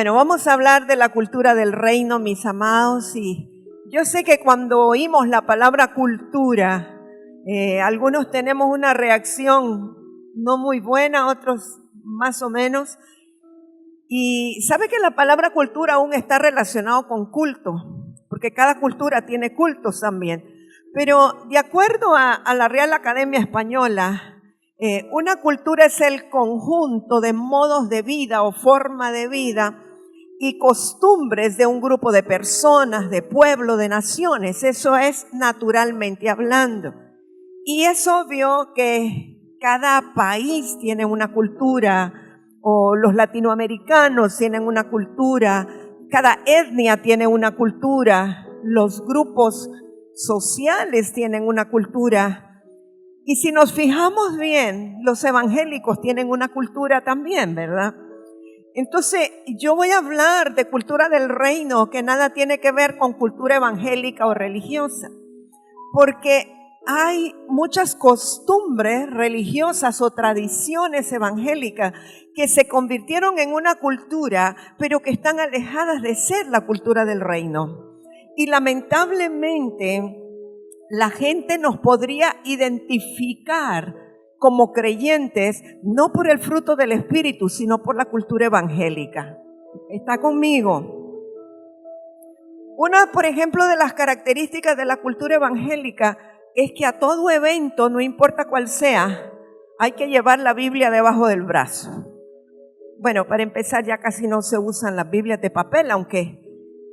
Bueno, vamos a hablar de la cultura del reino, mis amados, y yo sé que cuando oímos la palabra cultura, algunos tenemos una reacción no muy buena, otros más o menos, y sabe que la palabra cultura aún está relacionado con culto, porque cada cultura tiene cultos también, pero de acuerdo a la Real Academia Española, una cultura es el conjunto de modos de vida o forma de vida y costumbres de un grupo de personas, de pueblo, de naciones. Eso es naturalmente hablando. Y es obvio que cada país tiene una cultura, o los latinoamericanos tienen una cultura, cada etnia tiene una cultura, los grupos sociales tienen una cultura. Y si nos fijamos bien, los evangélicos tienen una cultura también, ¿verdad? Entonces, yo voy a hablar de cultura del reino que nada tiene que ver con cultura evangélica o religiosa, porque hay muchas costumbres religiosas o tradiciones evangélicas que se convirtieron en una cultura, pero que están alejadas de ser la cultura del reino. Y lamentablemente, la gente nos podría identificar como creyentes, no por el fruto del Espíritu, sino por la cultura evangélica. ¿Está conmigo? Una, por ejemplo, de las características de la cultura evangélica es que a todo evento, no importa cuál sea, hay que llevar la Biblia debajo del brazo. Bueno, para empezar, ya casi no se usan las Biblias de papel, aunque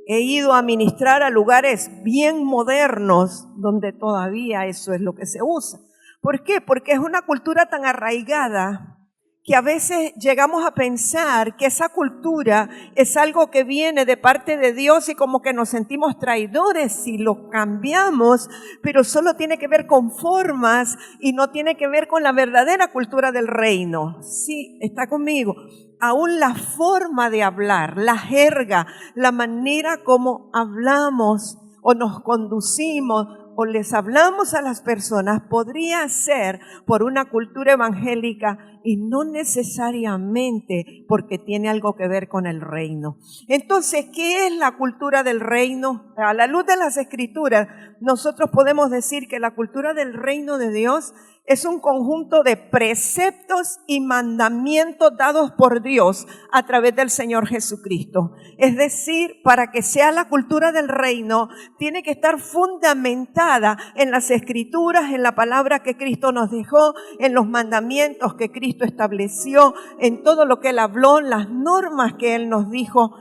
he ido a ministrar a lugares bien modernos donde todavía eso es lo que se usa. ¿Por qué? Porque es una cultura tan arraigada que a veces llegamos a pensar que esa cultura es algo que viene de parte de Dios y como que nos sentimos traidores si lo cambiamos, pero solo tiene que ver con formas y no tiene que ver con la verdadera cultura del reino. Sí, está conmigo. Aún la forma de hablar, la jerga, la manera como hablamos o nos conducimos o les hablamos a las personas podría ser por una cultura evangélica y no necesariamente porque tiene algo que ver con el reino. Entonces, ¿qué es la cultura del reino? A la luz de las Escrituras, nosotros podemos decir que la cultura del reino de Dios es un conjunto de preceptos y mandamientos dados por Dios a través del Señor Jesucristo. Es decir, para que sea la cultura del reino, tiene que estar fundamentada en las Escrituras, en la palabra que Cristo nos dejó, en los mandamientos que Cristo estableció, en todo lo que Él habló, las normas que Él nos dijo.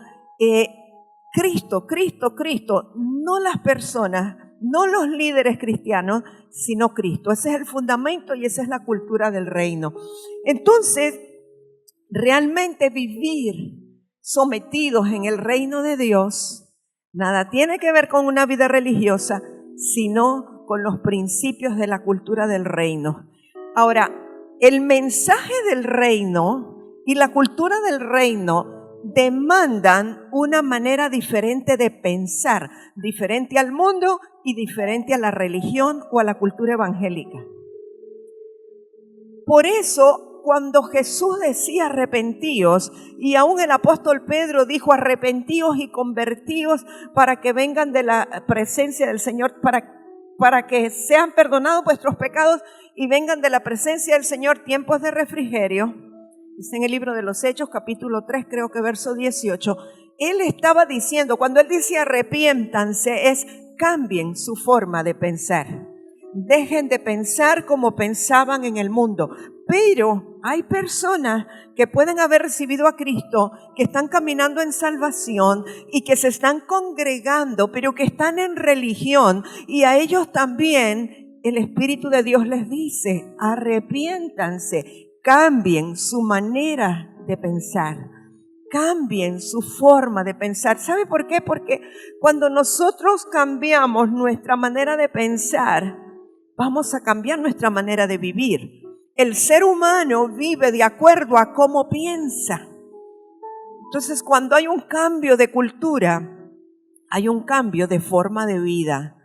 Cristo, no las personas, no los líderes cristianos, sino Cristo. Ese es el fundamento y esa es la cultura del reino. Entonces, realmente vivir sometidos en el reino de Dios, nada tiene que ver con una vida religiosa, sino con los principios de la cultura del reino. Ahora, el mensaje del reino y la cultura del reino demandan una manera diferente de pensar, diferente al mundo y diferente a la religión o a la cultura evangélica. Por eso, cuando Jesús decía arrepentíos, y aún el apóstol Pedro dijo arrepentíos y convertíos para que vengan de la presencia del Señor, para que sean perdonados vuestros pecados y vengan de la presencia del Señor tiempos de refrigerio. Está en el libro de los Hechos, capítulo 3, creo que verso 18. Él estaba diciendo, cuando él dice arrepiéntanse, es cambien su forma de pensar. Dejen de pensar como pensaban en el mundo. Pero hay personas que pueden haber recibido a Cristo, que están caminando en salvación y que se están congregando, pero que están en religión. Y a ellos también el Espíritu de Dios les dice, arrepiéntanse. Cambien su manera de pensar, cambien su forma de pensar. ¿Sabe por qué? Porque cuando nosotros cambiamos nuestra manera de pensar, vamos a cambiar nuestra manera de vivir. El ser humano vive de acuerdo a cómo piensa. Entonces, cuando hay un cambio de cultura, hay un cambio de forma de vida.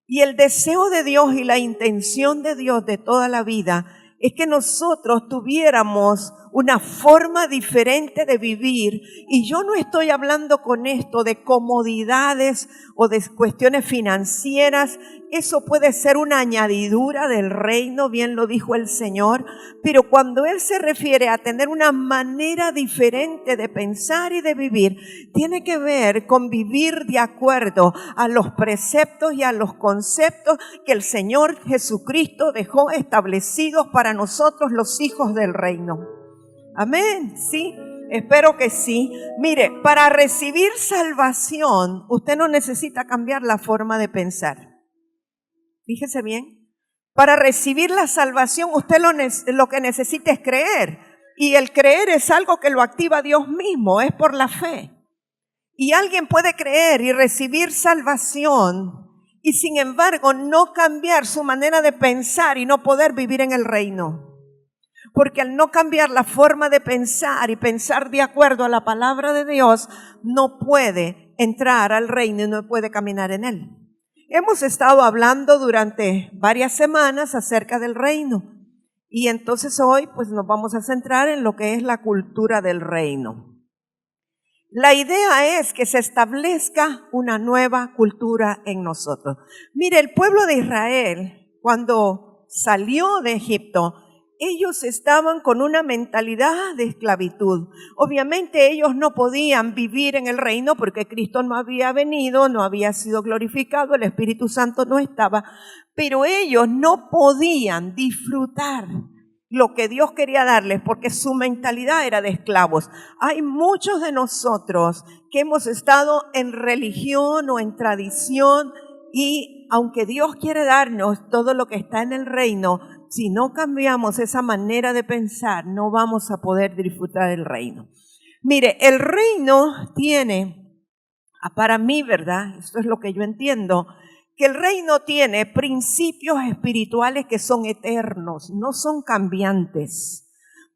Y el deseo de Dios y la intención de Dios de toda la vida es que nosotros tuviéramos una forma diferente de vivir. Y yo no estoy hablando con esto de comodidades o de cuestiones financieras. Eso puede ser una añadidura del reino, bien lo dijo el Señor. Pero cuando Él se refiere a tener una manera diferente de pensar y de vivir, tiene que ver con vivir de acuerdo a los preceptos y a los conceptos que el Señor Jesucristo dejó establecidos para nosotros los hijos del reino. Amén, sí, espero que sí. Mire, para recibir salvación, usted no necesita cambiar la forma de pensar. Fíjese bien, para recibir la salvación usted lo que necesita es creer. Y el creer es algo que lo activa Dios mismo, es por la fe. Y alguien puede creer y recibir salvación y sin embargo no cambiar su manera de pensar y no poder vivir en el reino. Porque al no cambiar la forma de pensar y pensar de acuerdo a la palabra de Dios, no puede entrar al reino y no puede caminar en él. Hemos estado hablando durante varias semanas acerca del reino. Y entonces hoy pues nos vamos a centrar en lo que es la cultura del reino. La idea es que se establezca una nueva cultura en nosotros. Mire, el pueblo de Israel, cuando salió de Egipto, ellos estaban con una mentalidad de esclavitud. Obviamente ellos no podían vivir en el reino porque Cristo no había venido, no había sido glorificado, el Espíritu Santo no estaba, pero ellos no podían disfrutar lo que Dios quería darles porque su mentalidad era de esclavos. Hay muchos de nosotros que hemos estado en religión o en tradición y aunque Dios quiere darnos todo lo que está en el reino, si no cambiamos esa manera de pensar, no vamos a poder disfrutar del reino. Mire, el reino tiene, para mí, ¿verdad? Esto es lo que yo entiendo, que el reino tiene principios espirituales que son eternos, no son cambiantes.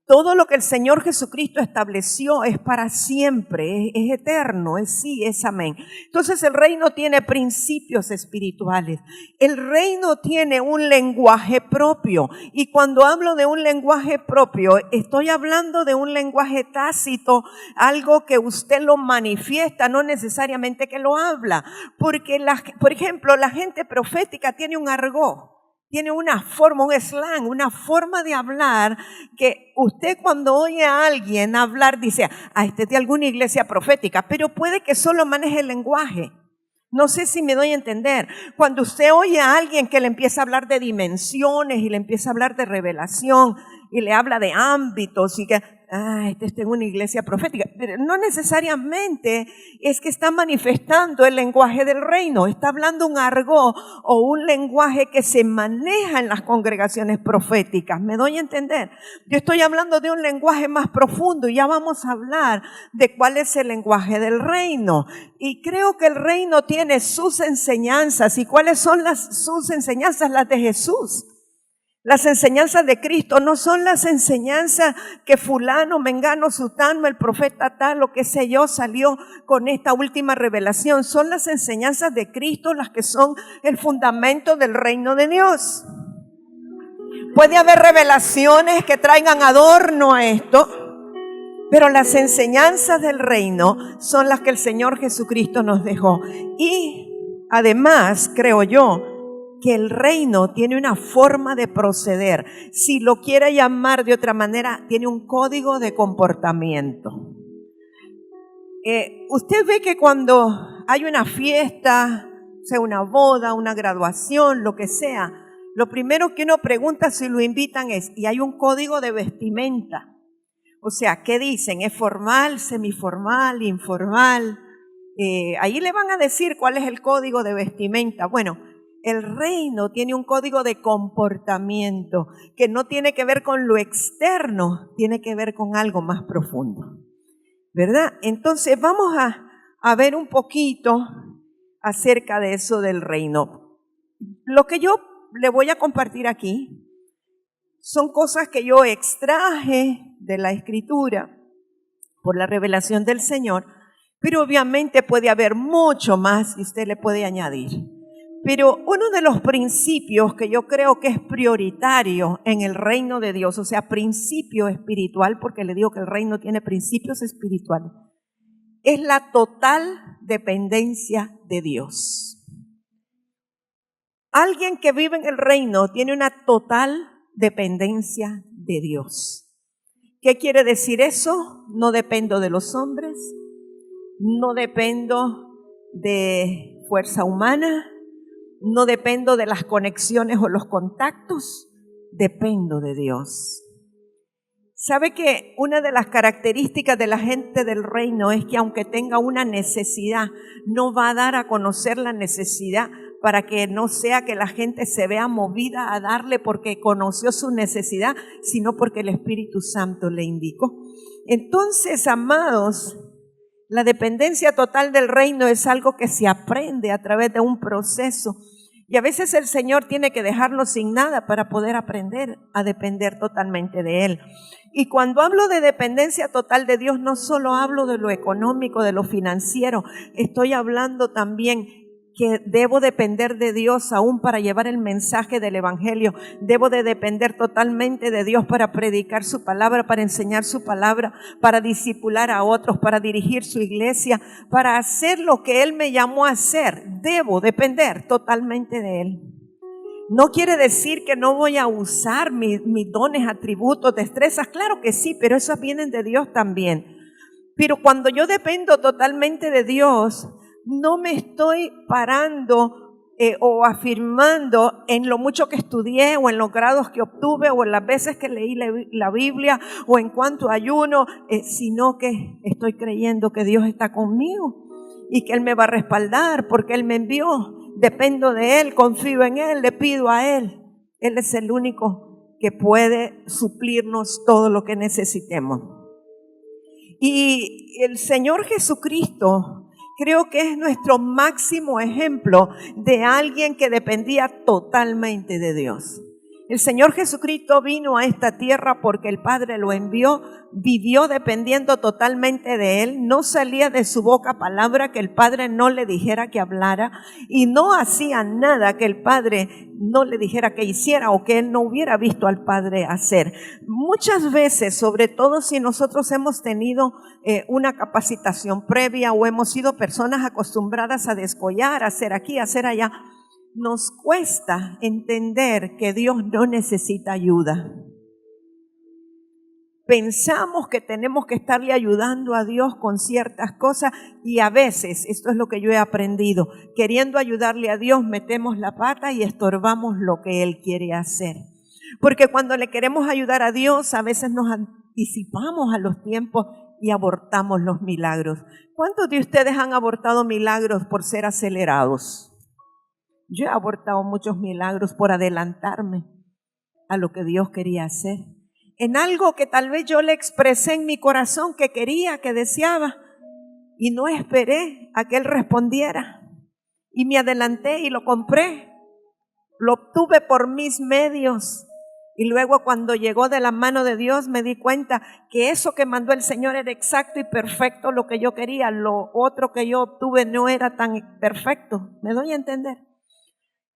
Todo lo que el Señor Jesucristo estableció es para siempre, es eterno, es sí, es amén. Entonces el reino tiene principios espirituales. El reino tiene un lenguaje propio. Y cuando hablo de un lenguaje propio, estoy hablando de un lenguaje tácito, algo que usted lo manifiesta, no necesariamente que lo habla. Porque, por ejemplo, la gente profética tiene un argot. Tiene una forma, un slang, una forma de hablar que usted cuando oye a alguien hablar dice, este es de alguna iglesia profética, pero puede que solo maneje el lenguaje. No sé si me doy a entender. Cuando usted oye a alguien que le empieza a hablar de dimensiones y le empieza a hablar de revelación y le habla de ámbitos y que, este está en una iglesia profética, pero no necesariamente es que está manifestando el lenguaje del reino, está hablando un argot o un lenguaje que se maneja en las congregaciones proféticas. ¿Me doy a entender? Yo estoy hablando de un lenguaje más profundo y ya vamos a hablar de cuál es el lenguaje del reino. Y creo que el reino tiene sus enseñanzas. ¿Y cuáles son sus enseñanzas? Las de Jesús. Las enseñanzas de Cristo no son las enseñanzas que fulano, mengano, sutano, el profeta tal, lo que sé yo, salió con esta última revelación. Son las enseñanzas de Cristo las que son el fundamento del reino de Dios. Puede haber revelaciones que traigan adorno a esto, pero las enseñanzas del reino son las que el Señor Jesucristo nos dejó. Y además, creo yo, que el reino tiene una forma de proceder. Si lo quiere llamar de otra manera, tiene un código de comportamiento. Usted ve que cuando hay una fiesta, sea una boda, una graduación, lo que sea, lo primero que uno pregunta si lo invitan es, ¿y hay un código de vestimenta? O sea, ¿qué dicen? ¿Es formal, semiformal, informal? Ahí le van a decir cuál es el código de vestimenta. Bueno, el reino tiene un código de comportamiento que no tiene que ver con lo externo, tiene que ver con algo más profundo, ¿verdad? Entonces vamos a ver un poquito acerca de eso del reino. Lo que yo le voy a compartir aquí son cosas que yo extraje de la Escritura por la revelación del Señor, pero obviamente puede haber mucho más y usted le puede añadir. Pero uno de los principios que yo creo que es prioritario en el reino de Dios, o sea, principio espiritual, porque le digo que el reino tiene principios espirituales, es la total dependencia de Dios. Alguien que vive en el reino tiene una total dependencia de Dios. ¿Qué quiere decir eso? No dependo de los hombres, no dependo de fuerza humana, no dependo de las conexiones o los contactos, dependo de Dios. ¿Sabe que una de las características de la gente del reino es que aunque tenga una necesidad, no va a dar a conocer la necesidad para que no sea que la gente se vea movida a darle porque conoció su necesidad, sino porque el Espíritu Santo le indicó? Entonces, amados, la dependencia total del reino es algo que se aprende a través de un proceso. Y a veces el Señor tiene que dejarnos sin nada para poder aprender a depender totalmente de Él. Y cuando hablo de dependencia total de Dios, no solo hablo de lo económico, de lo financiero, estoy hablando también que debo depender de Dios aún para llevar el mensaje del Evangelio. Debo de depender totalmente de Dios para predicar su palabra, para enseñar su palabra, para discipular a otros, para dirigir su iglesia, para hacer lo que Él me llamó a hacer. Debo depender totalmente de Él. No quiere decir que no voy a usar mis dones, atributos, destrezas. Claro que sí, pero esos vienen de Dios también. Pero cuando yo dependo totalmente de Dios, no me estoy parando o afirmando en lo mucho que estudié o en los grados que obtuve o en las veces que leí la Biblia o en cuanto ayuno, sino que estoy creyendo que Dios está conmigo y que Él me va a respaldar porque Él me envió. Dependo de Él, confío en Él, le pido a Él. Él es el único que puede suplirnos todo lo que necesitemos. Y el Señor Jesucristo creo que es nuestro máximo ejemplo de alguien que dependía totalmente de Dios. El Señor Jesucristo vino a esta tierra porque el Padre lo envió, vivió dependiendo totalmente de Él, no salía de su boca palabra que el Padre no le dijera que hablara y no hacía nada que el Padre no le dijera que hiciera o que Él no hubiera visto al Padre hacer. Muchas veces, sobre todo si nosotros hemos tenido una capacitación previa o hemos sido personas acostumbradas a descollar, a hacer aquí, a hacer allá, nos cuesta entender que Dios no necesita ayuda. Pensamos que tenemos que estarle ayudando a Dios con ciertas cosas y a veces, esto es lo que yo he aprendido, queriendo ayudarle a Dios metemos la pata y estorbamos lo que Él quiere hacer. Porque cuando le queremos ayudar a Dios, a veces nos anticipamos a los tiempos y abortamos los milagros. ¿Cuántos de ustedes han abortado milagros por ser acelerados? Yo he abortado muchos milagros por adelantarme a lo que Dios quería hacer. En algo que tal vez yo le expresé en mi corazón que quería, que deseaba, y no esperé a que Él respondiera. Y me adelanté y lo compré. Lo obtuve por mis medios. Y luego cuando llegó de la mano de Dios me di cuenta que eso que mandó el Señor era exacto y perfecto lo que yo quería. Lo otro que yo obtuve no era tan perfecto. ¿Me doy a entender?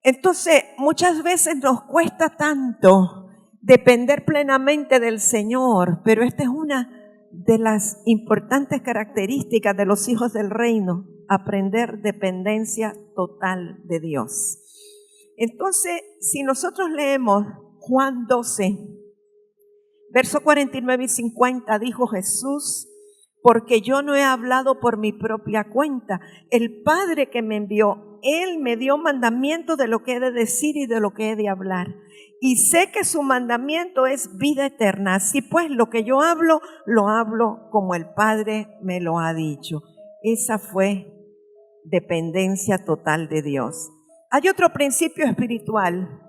Entonces, muchas veces nos cuesta tanto depender plenamente del Señor, pero esta es una de las importantes características de los hijos del reino, aprender dependencia total de Dios. Entonces, si nosotros leemos Juan 12, verso 49 y 50, dijo Jesús, porque yo no he hablado por mi propia cuenta. El Padre que me envió, Él me dio mandamiento de lo que he de decir y de lo que he de hablar. Y sé que su mandamiento es vida eterna. Así pues, lo que yo hablo, lo hablo como el Padre me lo ha dicho. Esa fue dependencia total de Dios. Hay otro principio espiritual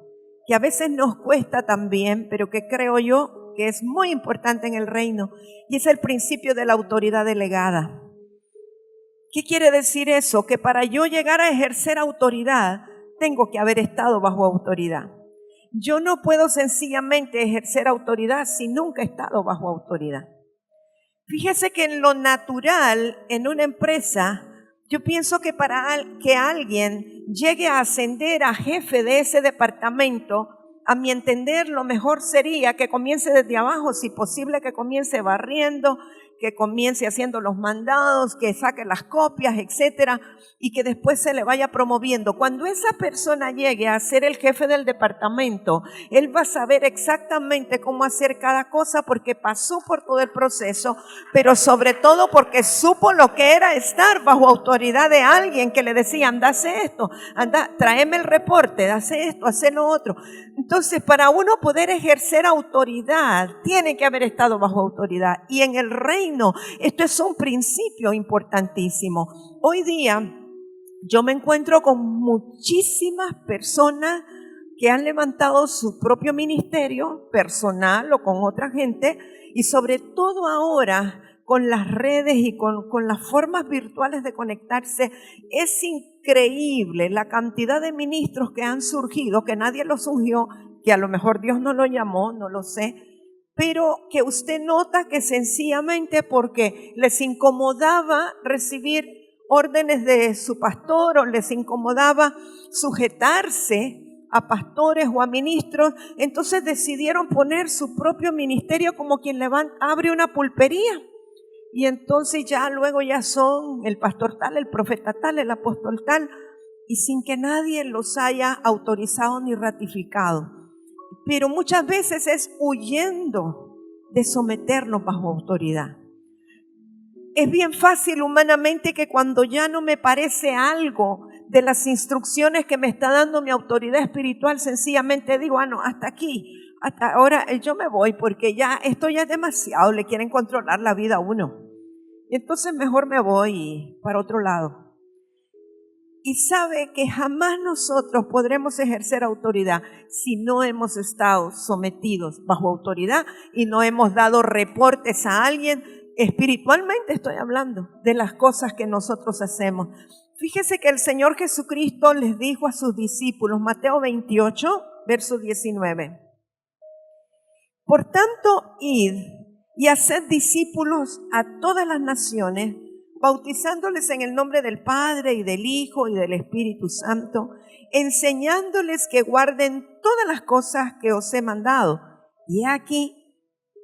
que a veces nos cuesta también, pero que creo yo que es muy importante en el reino, y es el principio de la autoridad delegada. ¿Qué quiere decir eso? Que para yo llegar a ejercer autoridad, tengo que haber estado bajo autoridad. Yo no puedo sencillamente ejercer autoridad si nunca he estado bajo autoridad. Fíjese que en lo natural, en una empresa, yo pienso que para que alguien llegue a ascender a jefe de ese departamento, a mi entender, lo mejor sería que comience desde abajo, si posible que comience barriendo, que comience haciendo los mandados, que saque las copias, etcétera, y que después se le vaya promoviendo. Cuando esa persona llegue a ser el jefe del departamento, él va a saber exactamente cómo hacer cada cosa porque pasó por todo el proceso, pero sobre todo porque supo lo que era estar bajo autoridad de alguien que le decía, anda, hace esto, anda, tráeme el reporte, hace esto, hace lo otro. Entonces, para uno poder ejercer autoridad, tiene que haber estado bajo autoridad. Y en el reino, esto es un principio importantísimo. Hoy día, yo me encuentro con muchísimas personas que han levantado su propio ministerio personal o con otra gente, y sobre todo ahora con las redes y con las formas virtuales de conectarse. Es increíble la cantidad de ministros que han surgido, que nadie los ungió, que a lo mejor Dios no lo llamó, no lo sé, pero que usted nota que sencillamente porque les incomodaba recibir órdenes de su pastor o les incomodaba sujetarse a pastores o a ministros, entonces decidieron poner su propio ministerio como quien abre una pulpería. Y entonces ya luego ya son el pastor tal, el profeta tal, el apóstol tal, y sin que nadie los haya autorizado ni ratificado. Pero muchas veces es huyendo de someternos bajo autoridad. Es bien fácil humanamente que cuando ya no me parece algo de las instrucciones que me está dando mi autoridad espiritual, sencillamente digo, no, hasta aquí, hasta ahora yo me voy porque ya esto ya es demasiado, le quieren controlar la vida a uno. Y entonces mejor me voy para otro lado. Y sabe que jamás nosotros podremos ejercer autoridad si no hemos estado sometidos bajo autoridad y no hemos dado reportes a alguien. Espiritualmente estoy hablando de las cosas que nosotros hacemos. Fíjese que el Señor Jesucristo les dijo a sus discípulos, Mateo 28, verso 19. Por tanto, id y haced discípulos a todas las naciones, bautizándoles en el nombre del Padre y del Hijo y del Espíritu Santo, enseñándoles que guarden todas las cosas que os he mandado. Y aquí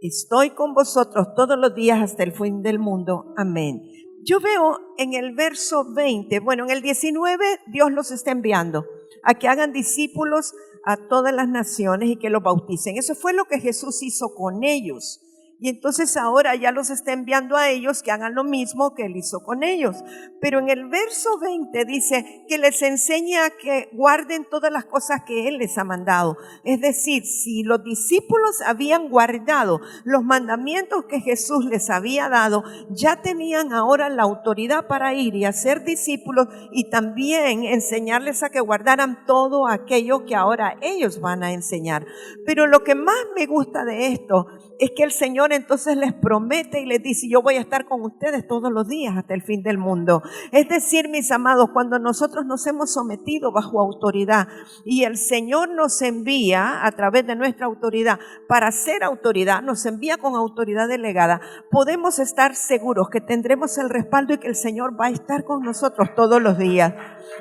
estoy con vosotros todos los días hasta el fin del mundo. Amén. Yo veo en el verso 20, en el 19 Dios los está enviando a que hagan discípulos a todas las naciones y que los bauticen. Eso fue lo que Jesús hizo con ellos. Y entonces ahora ya los está enviando a ellos que hagan lo mismo que Él hizo con ellos. Pero en el verso 20 dice que les enseña que guarden todas las cosas que Él les ha mandado. Es decir, si los discípulos habían guardado los mandamientos que Jesús les había dado, ya tenían ahora la autoridad para ir y hacer discípulos y también enseñarles a que guardaran todo aquello que ahora ellos van a enseñar. Pero lo que más me gusta de esto es que el Señor entonces les promete y les dice, yo voy a estar con ustedes todos los días hasta el fin del mundo. Es decir, mis amados, cuando nosotros nos hemos sometido bajo autoridad y el Señor nos envía a través de nuestra autoridad para ser autoridad, nos envía con autoridad delegada, podemos estar seguros que tendremos el respaldo y que el Señor va a estar con nosotros todos los días.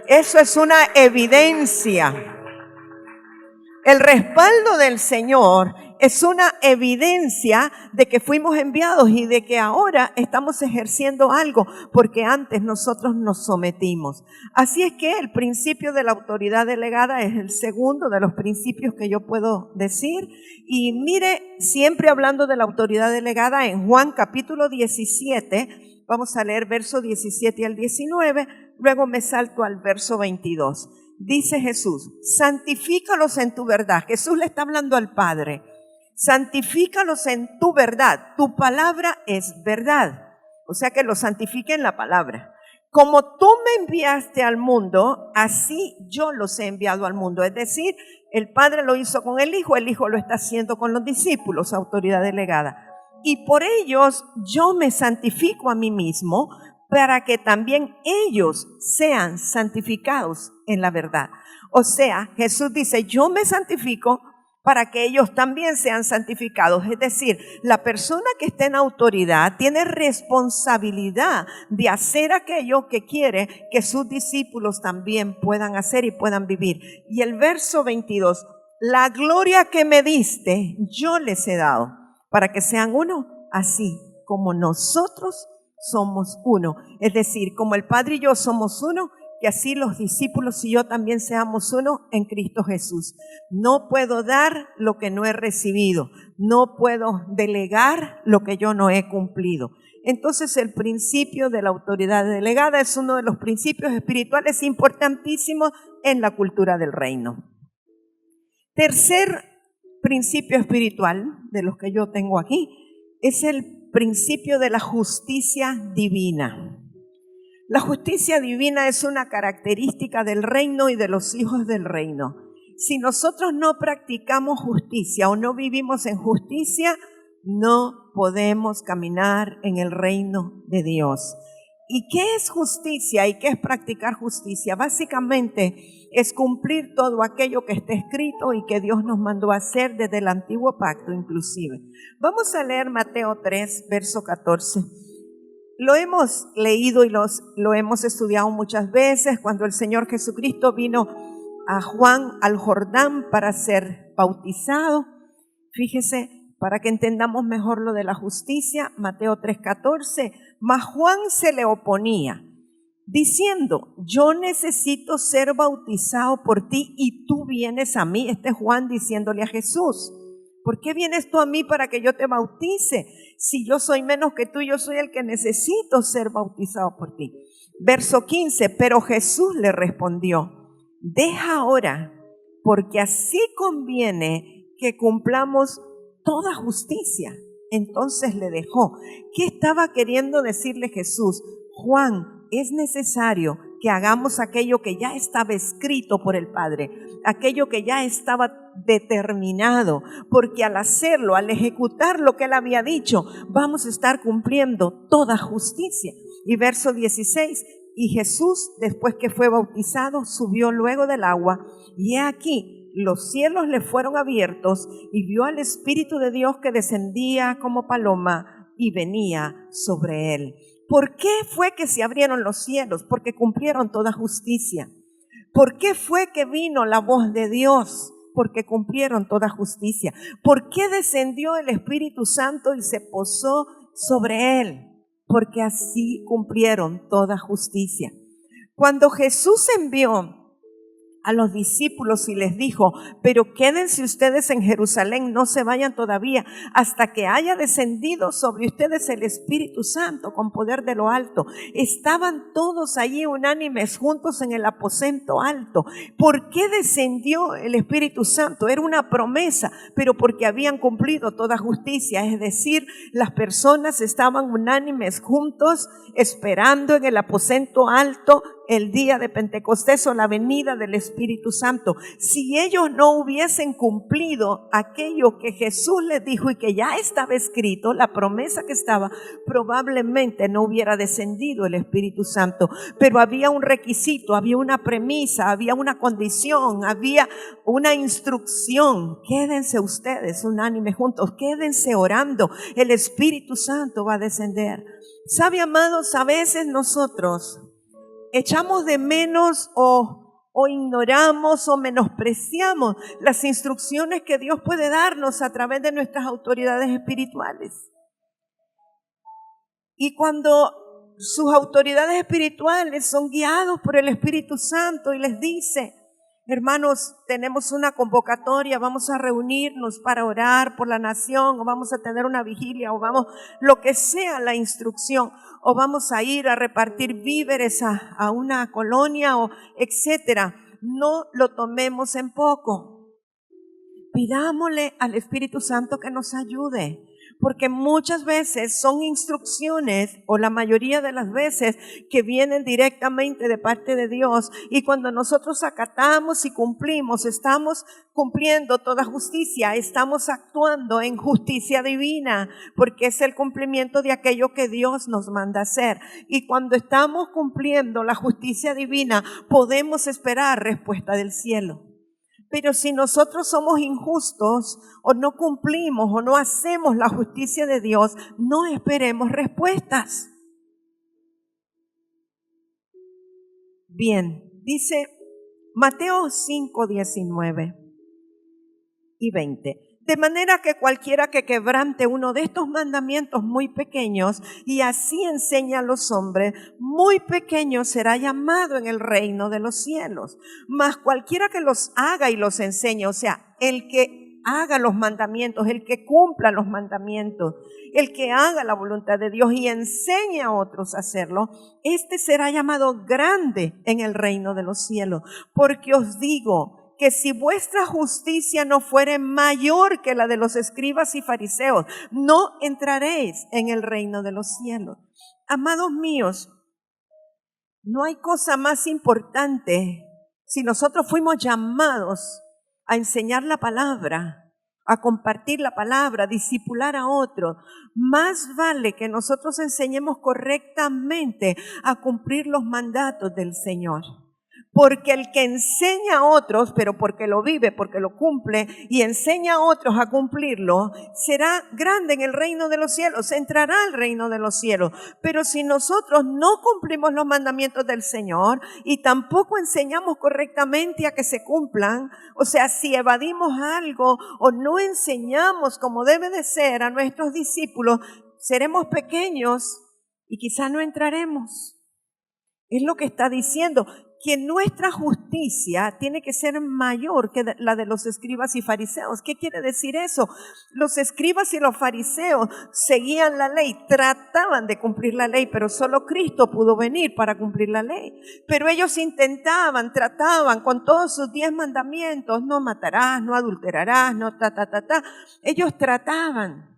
Eso es una evidencia. El respaldo del Señor es una evidencia de que fuimos enviados y de que ahora estamos ejerciendo algo, porque antes nosotros nos sometimos. Así es que el principio de la autoridad delegada es el segundo de los principios que yo puedo decir. Y mire, siempre hablando de la autoridad delegada, en Juan capítulo 17, vamos a leer verso 17 al 19, luego me salto al verso 22. Dice Jesús, santifícalos en tu verdad. Jesús le está hablando al Padre. Santifícalos en tu verdad. Tu palabra es verdad. O sea que los santifique en la palabra. Como tú me enviaste al mundo, así yo los he enviado al mundo. Es decir, el Padre lo hizo con el Hijo lo está haciendo con los discípulos, autoridad delegada. Y por ellos yo me santifico a mí mismo, para que también ellos sean santificados en la verdad. O sea, Jesús dice, yo me santifico para que ellos también sean santificados. Es decir, la persona que está en autoridad tiene responsabilidad de hacer aquello que quiere que sus discípulos también puedan hacer y puedan vivir. Y el verso 22, la gloria que me diste, yo les he dado, para que sean uno, así como nosotros somos uno. Es decir, como el Padre y yo somos uno, que así los discípulos y yo también seamos uno en Cristo Jesús. No puedo dar lo que no he recibido. No puedo delegar lo que yo no he cumplido. Entonces el principio de la autoridad delegada es uno de los principios espirituales importantísimos en la cultura del reino. Tercer principio espiritual de los que yo tengo aquí es el principio de la justicia divina. La justicia divina es una característica del reino y de los hijos del reino. Si nosotros no practicamos justicia o no vivimos en justicia, no podemos caminar en el reino de Dios. ¿Y qué es justicia y qué es practicar justicia? Básicamente es cumplir todo aquello que está escrito y que Dios nos mandó a hacer desde el antiguo pacto inclusive. Vamos a leer Mateo 3, verso 14. Lo hemos leído y lo hemos estudiado muchas veces cuando el Señor Jesucristo vino a Juan al Jordán para ser bautizado. Fíjese, para que entendamos mejor lo de la justicia, Mateo 3:14, mas Juan se le oponía, diciendo, yo necesito ser bautizado por ti y tú vienes a mí. Este es Juan diciéndole a Jesús, ¿por qué vienes tú a mí para que yo te bautice? Si yo soy menos que tú, yo soy el que necesito ser bautizado por ti. Verso 15, pero Jesús le respondió, deja ahora, porque así conviene que cumplamos toda justicia. Entonces le dejó. ¿Qué estaba queriendo decirle Jesús? Juan, es necesario que hagamos aquello que ya estaba escrito por el Padre, aquello que ya estaba determinado, porque al hacerlo, al ejecutar lo que Él había dicho, vamos a estar cumpliendo toda justicia. Y verso 16, y Jesús, después que fue bautizado, subió luego del agua, y he aquí, los cielos le fueron abiertos, y vio al Espíritu de Dios que descendía como paloma y venía sobre él. ¿Por qué fue que se abrieron los cielos? Porque cumplieron toda justicia. ¿Por qué fue que vino la voz de Dios? Porque cumplieron toda justicia. ¿Por qué descendió el Espíritu Santo y se posó sobre él? Porque así cumplieron toda justicia. Cuando Jesús envió a los discípulos y les dijo, pero quédense ustedes en Jerusalén, no se vayan todavía hasta que haya descendido sobre ustedes el Espíritu Santo con poder de lo alto. Estaban todos allí unánimes juntos en el aposento alto. ¿Por qué descendió el Espíritu Santo? Era una promesa, pero porque habían cumplido toda justicia, es decir, las personas estaban unánimes juntos esperando en el aposento alto el día de Pentecostés o la venida del Espíritu Santo. Si ellos no hubiesen cumplido aquello que Jesús les dijo y que ya estaba escrito, la promesa que estaba, probablemente no hubiera descendido el Espíritu Santo. Pero había un requisito, había una premisa, había una condición, había una instrucción. Quédense ustedes unánimes juntos, quédense orando. El Espíritu Santo va a descender. ¿Sabe, amados? A veces nosotros echamos de menos o ignoramos o menospreciamos las instrucciones que Dios puede darnos a través de nuestras autoridades espirituales. Y cuando sus autoridades espirituales son guiados por el Espíritu Santo y les dice, hermanos, tenemos una convocatoria, vamos a reunirnos para orar por la nación, o vamos a tener una vigilia, o vamos, lo que sea la instrucción, o vamos a ir a repartir víveres a una colonia, o etcétera. No lo tomemos en poco. Pidámosle al Espíritu Santo que nos ayude. Porque muchas veces son instrucciones, o la mayoría de las veces, que vienen directamente de parte de Dios. Y cuando nosotros acatamos y cumplimos, estamos cumpliendo toda justicia, estamos actuando en justicia divina, porque es el cumplimiento de aquello que Dios nos manda hacer. Y cuando estamos cumpliendo la justicia divina, podemos esperar respuesta del cielo. Pero si nosotros somos injustos o no cumplimos o no hacemos la justicia de Dios, no esperemos respuestas. Bien, dice Mateo 5, 19 y 20. De manera que cualquiera que quebrante uno de estos mandamientos muy pequeños y así enseña a los hombres, muy pequeño será llamado en el reino de los cielos. Mas cualquiera que los haga y los enseñe, o sea, el que haga los mandamientos, el que cumpla los mandamientos, el que haga la voluntad de Dios y enseñe a otros a hacerlo, este será llamado grande en el reino de los cielos. Porque os digo que si vuestra justicia no fuere mayor que la de los escribas y fariseos, no entraréis en el reino de los cielos. Amados míos, no hay cosa más importante. Si nosotros fuimos llamados a enseñar la palabra, a compartir la palabra, a discipular a otros, más vale que nosotros enseñemos correctamente a cumplir los mandatos del Señor. Porque el que enseña a otros, pero porque lo vive, porque lo cumple y enseña a otros a cumplirlo, será grande en el reino de los cielos, entrará al reino de los cielos. Pero si nosotros no cumplimos los mandamientos del Señor y tampoco enseñamos correctamente a que se cumplan, o sea, si evadimos algo o no enseñamos como debe de ser a nuestros discípulos, seremos pequeños y quizás no entraremos. Es lo que está diciendo, que nuestra justicia tiene que ser mayor que la de los escribas y fariseos. ¿Qué quiere decir eso? Los escribas y los fariseos seguían la ley, trataban de cumplir la ley, pero solo Cristo pudo venir para cumplir la ley. Pero ellos intentaban, trataban con todos sus 10 mandamientos, no matarás, no adulterarás, no Ellos trataban.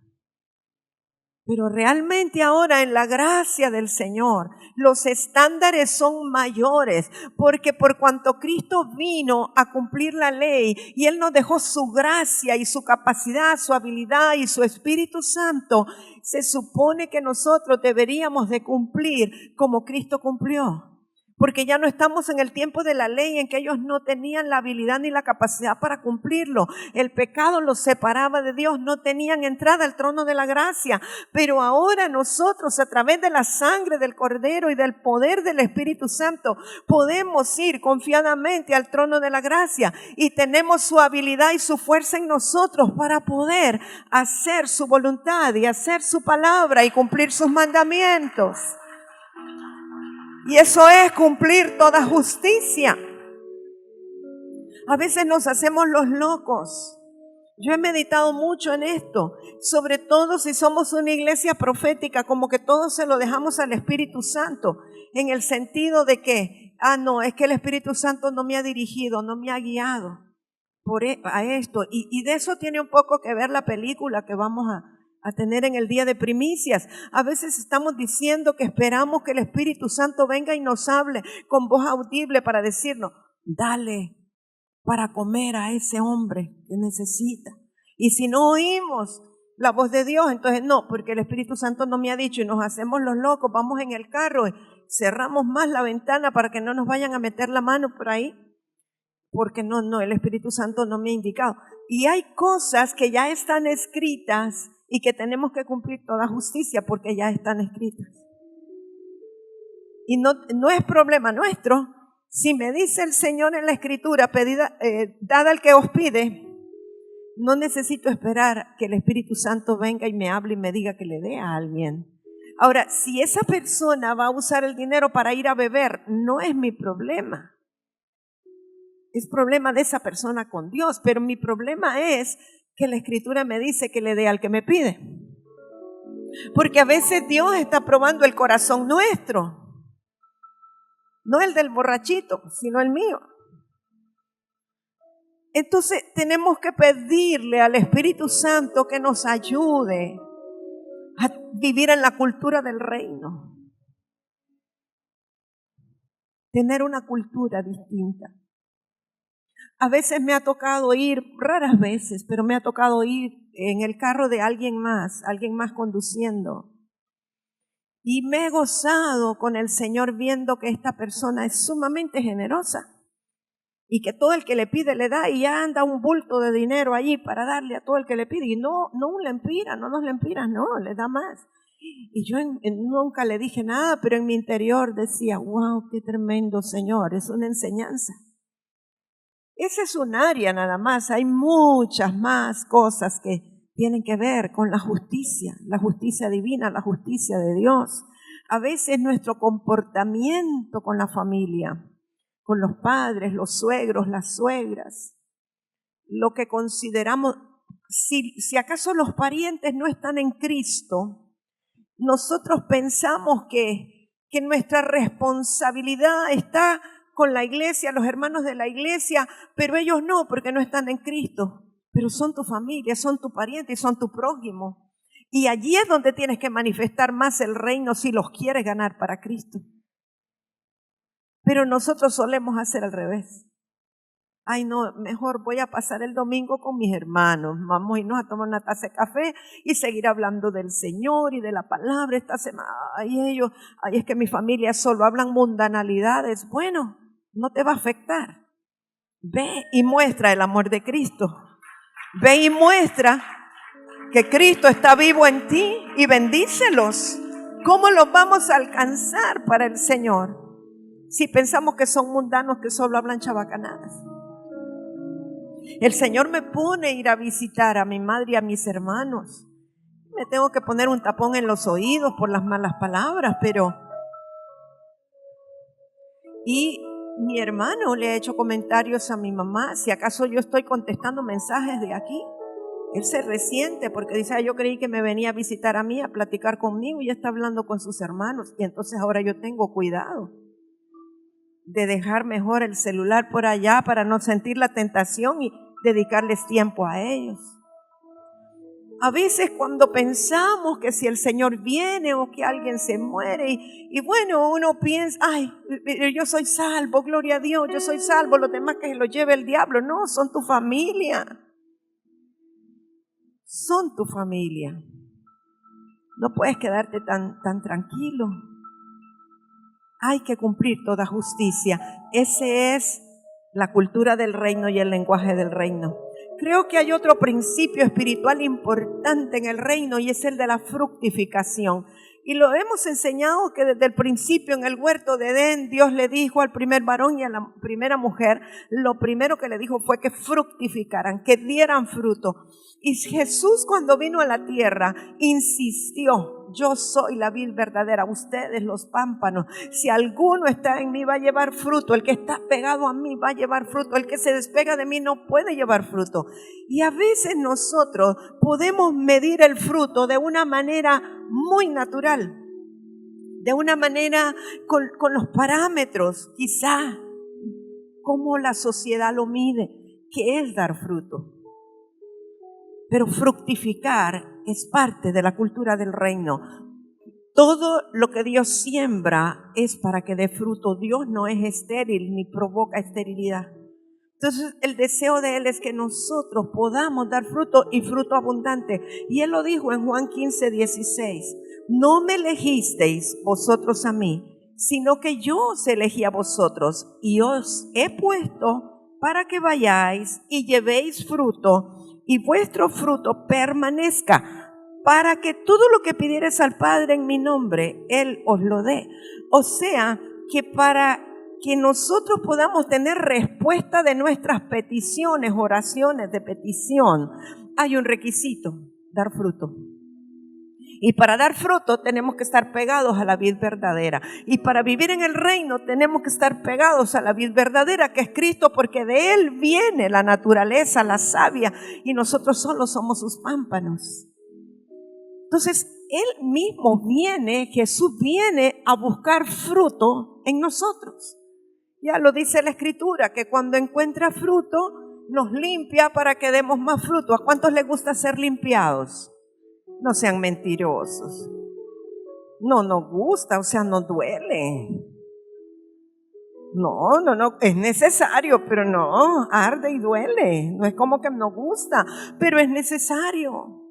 Pero realmente ahora en la gracia del Señor, los estándares son mayores, porque por cuanto Cristo vino a cumplir la ley y Él nos dejó su gracia y su capacidad, su habilidad y su Espíritu Santo, se supone que nosotros deberíamos de cumplir como Cristo cumplió. Porque ya no estamos en el tiempo de la ley en que ellos no tenían la habilidad ni la capacidad para cumplirlo. El pecado los separaba de Dios, no tenían entrada al trono de la gracia. Pero ahora nosotros, a través de la sangre del Cordero y del poder del Espíritu Santo, podemos ir confiadamente al trono de la gracia y tenemos su habilidad y su fuerza en nosotros para poder hacer su voluntad y hacer su palabra y cumplir sus mandamientos. Y eso es cumplir toda justicia. A veces nos hacemos los locos. Yo he meditado mucho en esto, sobre todo si somos una iglesia profética, como que todo se lo dejamos al Espíritu Santo, en el sentido de que, no, es que el Espíritu Santo no me ha dirigido, no me ha guiado a esto. Y de eso tiene un poco que ver la película que vamos a tener en el día de primicias. A veces estamos diciendo que esperamos que el Espíritu Santo venga y nos hable con voz audible para decirnos, dale para comer a ese hombre que necesita. Y si no oímos la voz de Dios, entonces no, porque el Espíritu Santo no me ha dicho y nos hacemos los locos, vamos en el carro y cerramos más la ventana para que no nos vayan a meter la mano por ahí. Porque no, el Espíritu Santo no me ha indicado. Y hay cosas que ya están escritas y que tenemos que cumplir toda justicia porque ya están escritas. Y no es problema nuestro. Si me dice el Señor en la Escritura, dad al que os pide, no necesito esperar que el Espíritu Santo venga y me hable y me diga que le dé a alguien. Ahora, si esa persona va a usar el dinero para ir a beber, no es mi problema. Es problema de esa persona con Dios, pero mi problema es que la Escritura me dice que le dé al que me pide. Porque a veces Dios está probando el corazón nuestro, no el del borrachito, sino el mío. Entonces tenemos que pedirle al Espíritu Santo que nos ayude a vivir en la cultura del reino, tener una cultura distinta. A veces me ha tocado ir, raras veces, pero me ha tocado ir en el carro de alguien más conduciendo. Y me he gozado con el Señor viendo que esta persona es sumamente generosa. y que todo el que le pide le da y ya anda un bulto de dinero allí para darle a todo el que le pide y no un lempira, no 2 lempiras, no, le da más. Y yo nunca le dije nada, pero en mi interior decía, wow, qué tremendo Señor, es una enseñanza. Esa es un área nada más, hay muchas más cosas que tienen que ver con la justicia divina, la justicia de Dios. A veces nuestro comportamiento con la familia, con los padres, los suegros, las suegras, lo que consideramos, si acaso los parientes no están en Cristo, nosotros pensamos que nuestra responsabilidad está con la iglesia, los hermanos de la iglesia, pero ellos no, porque no están en Cristo. Pero son tu familia, son tu pariente y son tu prójimo. Y allí es donde tienes que manifestar más el reino si los quieres ganar para Cristo. Pero nosotros solemos hacer al revés. Ay, no, mejor voy a pasar el domingo con mis hermanos. Vamos a irnos a tomar una taza de café y seguir hablando del Señor y de la palabra esta semana. Ay, es que mi familia solo hablan mundanalidades. Bueno, no te va a afectar. Ve y muestra el amor de Cristo. Ve y muestra que Cristo está vivo en ti y bendícelos. ¿Cómo los vamos a alcanzar para el Señor si pensamos que son mundanos que solo hablan chabacanadas? El Señor me pone a ir a visitar a mi madre y a mis hermanos. Me tengo que poner un tapón en los oídos por las malas palabras, Y mi hermano le ha hecho comentarios a mi mamá, si acaso yo estoy contestando mensajes de aquí. Él se resiente porque dice, yo creí que me venía a visitar a mí, a platicar conmigo y está hablando con sus hermanos. Y entonces ahora yo tengo cuidado de dejar mejor el celular por allá para no sentir la tentación y dedicarles tiempo a ellos. A veces cuando pensamos que si el Señor viene o que alguien se muere y bueno, uno piensa, ay, yo soy salvo, gloria a Dios, yo soy salvo, los demás que se lo lleve el diablo. No, son tu familia. Son tu familia. No puedes quedarte tan tranquilo. Hay que cumplir toda justicia. Esa es la cultura del reino y el lenguaje del reino. Creo que hay otro principio espiritual importante en el reino y es el de la fructificación. Y lo hemos enseñado que desde el principio en el huerto de Edén, Dios le dijo al primer varón y a la primera mujer, lo primero que le dijo fue que fructificaran, que dieran fruto. Y Jesús cuando vino a la tierra insistió, yo soy la vid verdadera, ustedes los pámpanos. Si alguno está en mí va a llevar fruto, el que está pegado a mí va a llevar fruto, el que se despega de mí no puede llevar fruto. Y a veces nosotros podemos medir el fruto de una manera muy natural, de una manera con los parámetros, quizá como la sociedad lo mide, que es dar fruto. Pero fructificar es parte de la cultura del reino. Todo lo que Dios siembra es para que dé fruto. Dios no es estéril ni provoca esterilidad. Entonces el deseo de Él es que nosotros podamos dar fruto y fruto abundante. Y Él lo dijo en Juan 15:16. No me elegisteis vosotros a mí, sino que yo os elegí a vosotros y os he puesto para que vayáis y llevéis fruto y vuestro fruto permanezca, para que todo lo que pidiereis al Padre en mi nombre, Él os lo dé. O sea, que para que nosotros podamos tener respuesta de nuestras peticiones, oraciones de petición, hay un requisito, dar fruto. Y para dar fruto tenemos que estar pegados a la vid verdadera. Y para vivir en el reino tenemos que estar pegados a la vid verdadera, que es Cristo, porque de Él viene la naturaleza, la savia, y nosotros solo somos sus pámpanos. Entonces, Él mismo viene, Jesús viene a buscar fruto en nosotros. Ya lo dice la Escritura, que cuando encuentra fruto, nos limpia para que demos más fruto. ¿A cuántos les gusta ser limpiados? No sean mentirosos. No nos gusta, o sea, nos duele. No, es necesario, pero no, arde y duele. No es como que nos gusta, pero es necesario.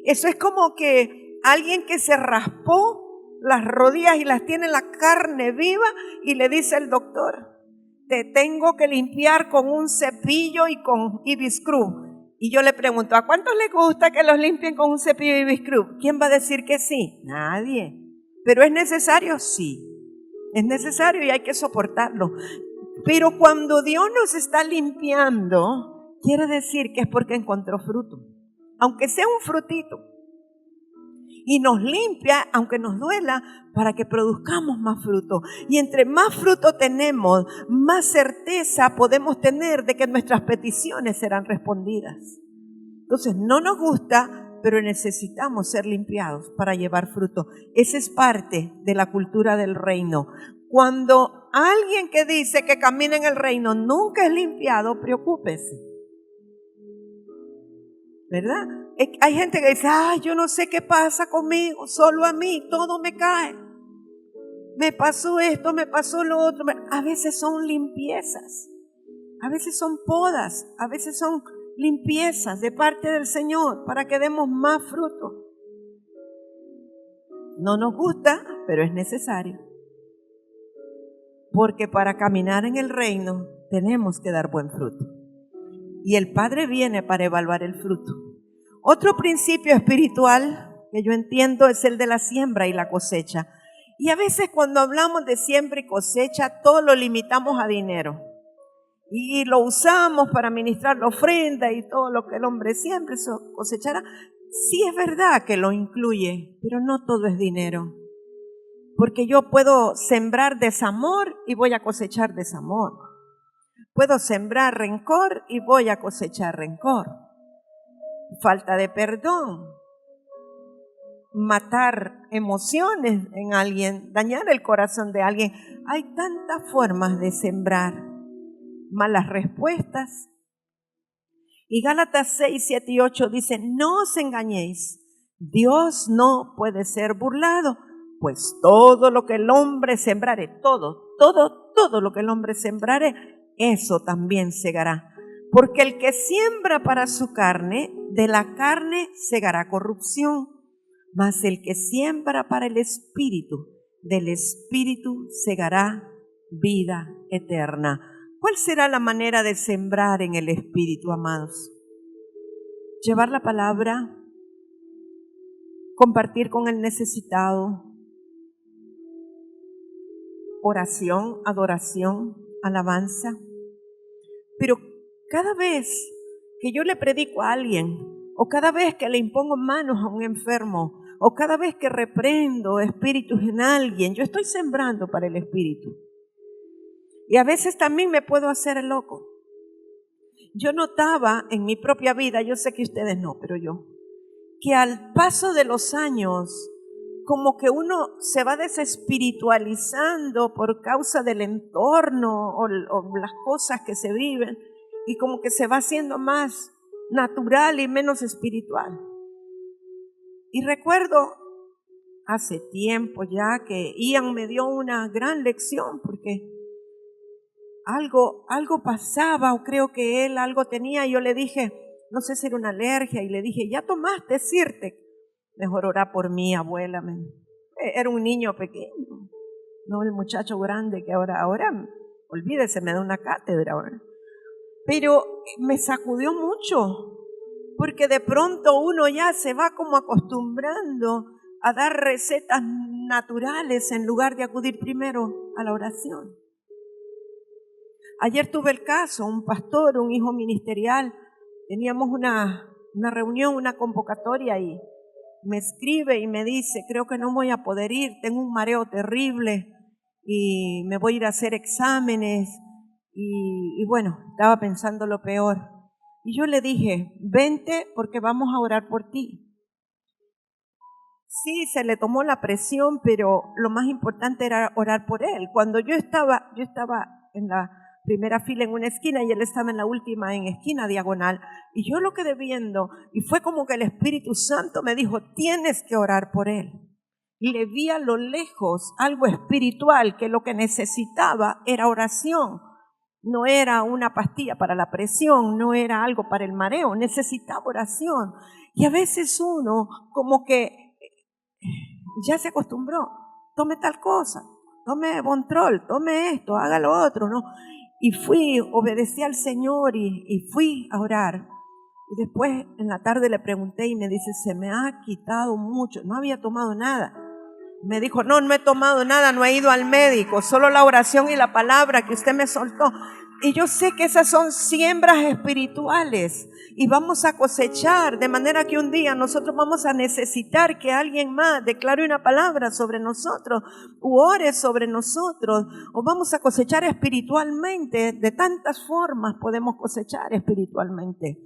Eso es como que alguien que se raspó las rodillas y las tiene la carne viva y le dice al doctor, te tengo que limpiar con un cepillo y con Ibiscrub. Y yo le pregunto, ¿a cuántos les gusta que los limpien con un cepillo y Ibiscrub? ¿Quién va a decir que sí? Nadie. ¿Pero es necesario? Sí. Es necesario y hay que soportarlo. Pero cuando Dios nos está limpiando, quiere decir que es porque encontró fruto. Aunque sea un frutito. Y nos limpia, aunque nos duela, para que produzcamos más fruto. Y entre más fruto tenemos, más certeza podemos tener de que nuestras peticiones serán respondidas. Entonces, no nos gusta, pero necesitamos ser limpiados para llevar fruto. Esa es parte de la cultura del reino. Cuando alguien que dice que camina en el reino nunca es limpiado, preocúpese. ¿Verdad? Hay gente que dice, ay, yo no sé qué pasa conmigo, solo a mí, todo me cae. Me pasó esto, me pasó lo otro. A veces son limpiezas, a veces son podas, a veces son limpiezas de parte del Señor para que demos más fruto. No nos gusta, pero es necesario. Porque para caminar en el reino tenemos que dar buen fruto. Y el Padre viene para evaluar el fruto. Otro principio espiritual que yo entiendo es el de la siembra y la cosecha. Y a veces cuando hablamos de siembra y cosecha, todo lo limitamos a dinero. Y lo usamos para ministrar la ofrenda y todo lo que el hombre siembra, eso cosechará. Sí es verdad que lo incluye, pero no todo es dinero. Porque yo puedo sembrar desamor y voy a cosechar desamor. Puedo sembrar rencor y voy a cosechar rencor. Falta de perdón, matar emociones en alguien, dañar el corazón de alguien. Hay tantas formas de sembrar malas respuestas. Y Gálatas 6, 7 y 8 dice, no os engañéis, Dios no puede ser burlado, pues todo lo que el hombre sembrare, todo lo que el hombre sembrare, eso también segará. Porque el que siembra para su carne, de la carne segará corrupción, mas el que siembra para el Espíritu, del Espíritu segará vida eterna. ¿Cuál será la manera de sembrar en el Espíritu, amados? Llevar la palabra, compartir con el necesitado, oración, adoración, alabanza. Pero cada vez que yo le predico a alguien, o cada vez que le impongo manos a un enfermo, o cada vez que reprendo espíritus en alguien, yo estoy sembrando para el Espíritu. Y a veces también me puedo hacer el loco. Yo notaba en mi propia vida, yo sé que ustedes no, pero yo, que al paso de los años, como que uno se va desespiritualizando por causa del entorno o las cosas que se viven, y como que se va haciendo más natural y menos espiritual. Y recuerdo hace tiempo ya que Ian me dio una gran lección porque algo pasaba, o creo que él algo tenía, y yo le dije, no sé si era una alergia, y le dije, ¿ya tomaste Sirtec? Mejor orá por mí, abuela. Era un niño pequeño, no el muchacho grande que ahora olvídese, me da una cátedra ahora. Pero me sacudió mucho, porque de pronto uno ya se va como acostumbrando a dar recetas naturales en lugar de acudir primero a la oración. Ayer tuve el caso, un pastor, un hijo ministerial, teníamos una reunión, una convocatoria, y me escribe y me dice, creo que no voy a poder ir, tengo un mareo terrible y me voy a ir a hacer exámenes y bueno, estaba pensando lo peor. Y yo le dije, vente porque vamos a orar por ti. Sí, se le tomó la presión, pero lo más importante era orar por él. Cuando yo estaba en la primera fila en una esquina y él estaba en la última en esquina diagonal, y yo lo quedé viendo, y fue como que el Espíritu Santo me dijo, tienes que orar por él. Y le vi a lo lejos algo espiritual, que lo que necesitaba era oración. No era una pastilla para la presión, no era algo para el mareo, necesitaba oración. Y a veces uno como que ya se acostumbró, tome tal cosa, tome Bontrol, tome esto, haga lo otro, ¿no? Y fui, obedecí al Señor y fui a orar. Y después en la tarde le pregunté y me dice, se me ha quitado mucho. No había tomado nada. Me dijo, no he tomado nada, no he ido al médico, solo la oración y la palabra que usted me soltó. Y yo sé que esas son siembras espirituales y vamos a cosechar, de manera que un día nosotros vamos a necesitar que alguien más declare una palabra sobre nosotros u ore sobre nosotros, o vamos a cosechar espiritualmente. De tantas formas podemos cosechar espiritualmente.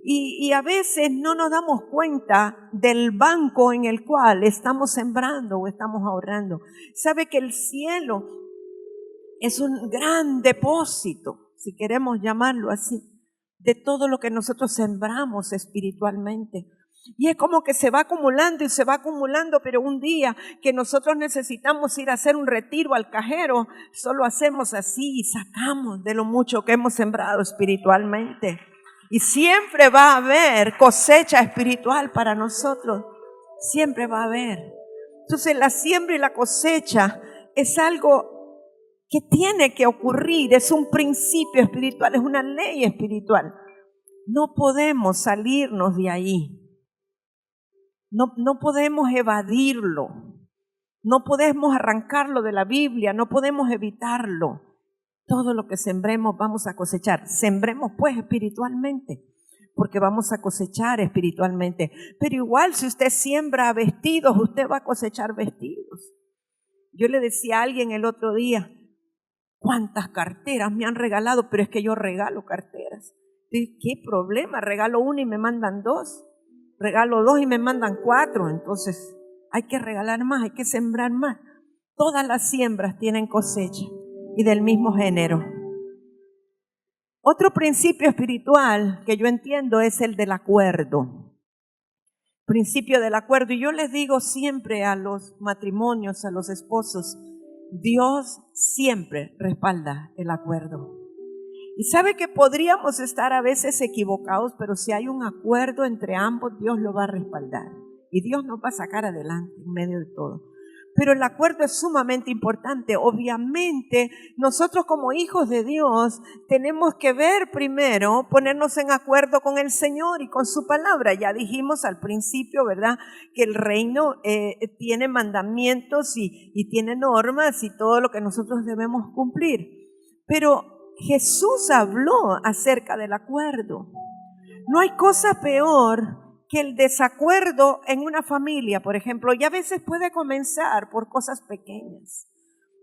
Y a veces no nos damos cuenta del banco en el cual estamos sembrando o estamos ahorrando. Sabe que el cielo es un gran depósito, si queremos llamarlo así, de todo lo que nosotros sembramos espiritualmente. Y es como que se va acumulando y se va acumulando, pero un día que nosotros necesitamos ir a hacer un retiro al cajero, solo hacemos así y sacamos de lo mucho que hemos sembrado espiritualmente. Y siempre va a haber cosecha espiritual para nosotros. Siempre va a haber. Entonces la siembra y la cosecha es algo que tiene que ocurrir. Es un principio espiritual, es una ley espiritual. No podemos salirnos de ahí. No podemos evadirlo. No podemos arrancarlo de la Biblia. No podemos evitarlo. Todo lo que sembremos vamos a cosechar. Sembremos pues espiritualmente, porque vamos a cosechar espiritualmente. Pero igual si usted siembra vestidos, usted va a cosechar vestidos. Yo le decía a alguien el otro día, ¿cuántas carteras me han regalado? Pero es que yo regalo carteras. ¿Qué problema? Regalo una y me mandan dos. Regalo dos y me mandan cuatro. Entonces hay que regalar más, hay que sembrar más. Todas las siembras tienen cosecha. Y del mismo género. Otro principio espiritual que yo entiendo es el del acuerdo. Principio del acuerdo. Y yo les digo siempre a los matrimonios, a los esposos, Dios siempre respalda el acuerdo. Y sabe que podríamos estar a veces equivocados, pero si hay un acuerdo entre ambos, Dios lo va a respaldar. Y Dios nos va a sacar adelante en medio de todo. Pero el acuerdo es sumamente importante. Obviamente, nosotros como hijos de Dios tenemos que ver primero, ponernos en acuerdo con el Señor y con su palabra. Ya dijimos al principio, ¿verdad?, que el reino tiene mandamientos y tiene normas y todo lo que nosotros debemos cumplir. Pero Jesús habló acerca del acuerdo. No hay cosa peor que el desacuerdo en una familia, por ejemplo, y a veces puede comenzar por cosas pequeñas.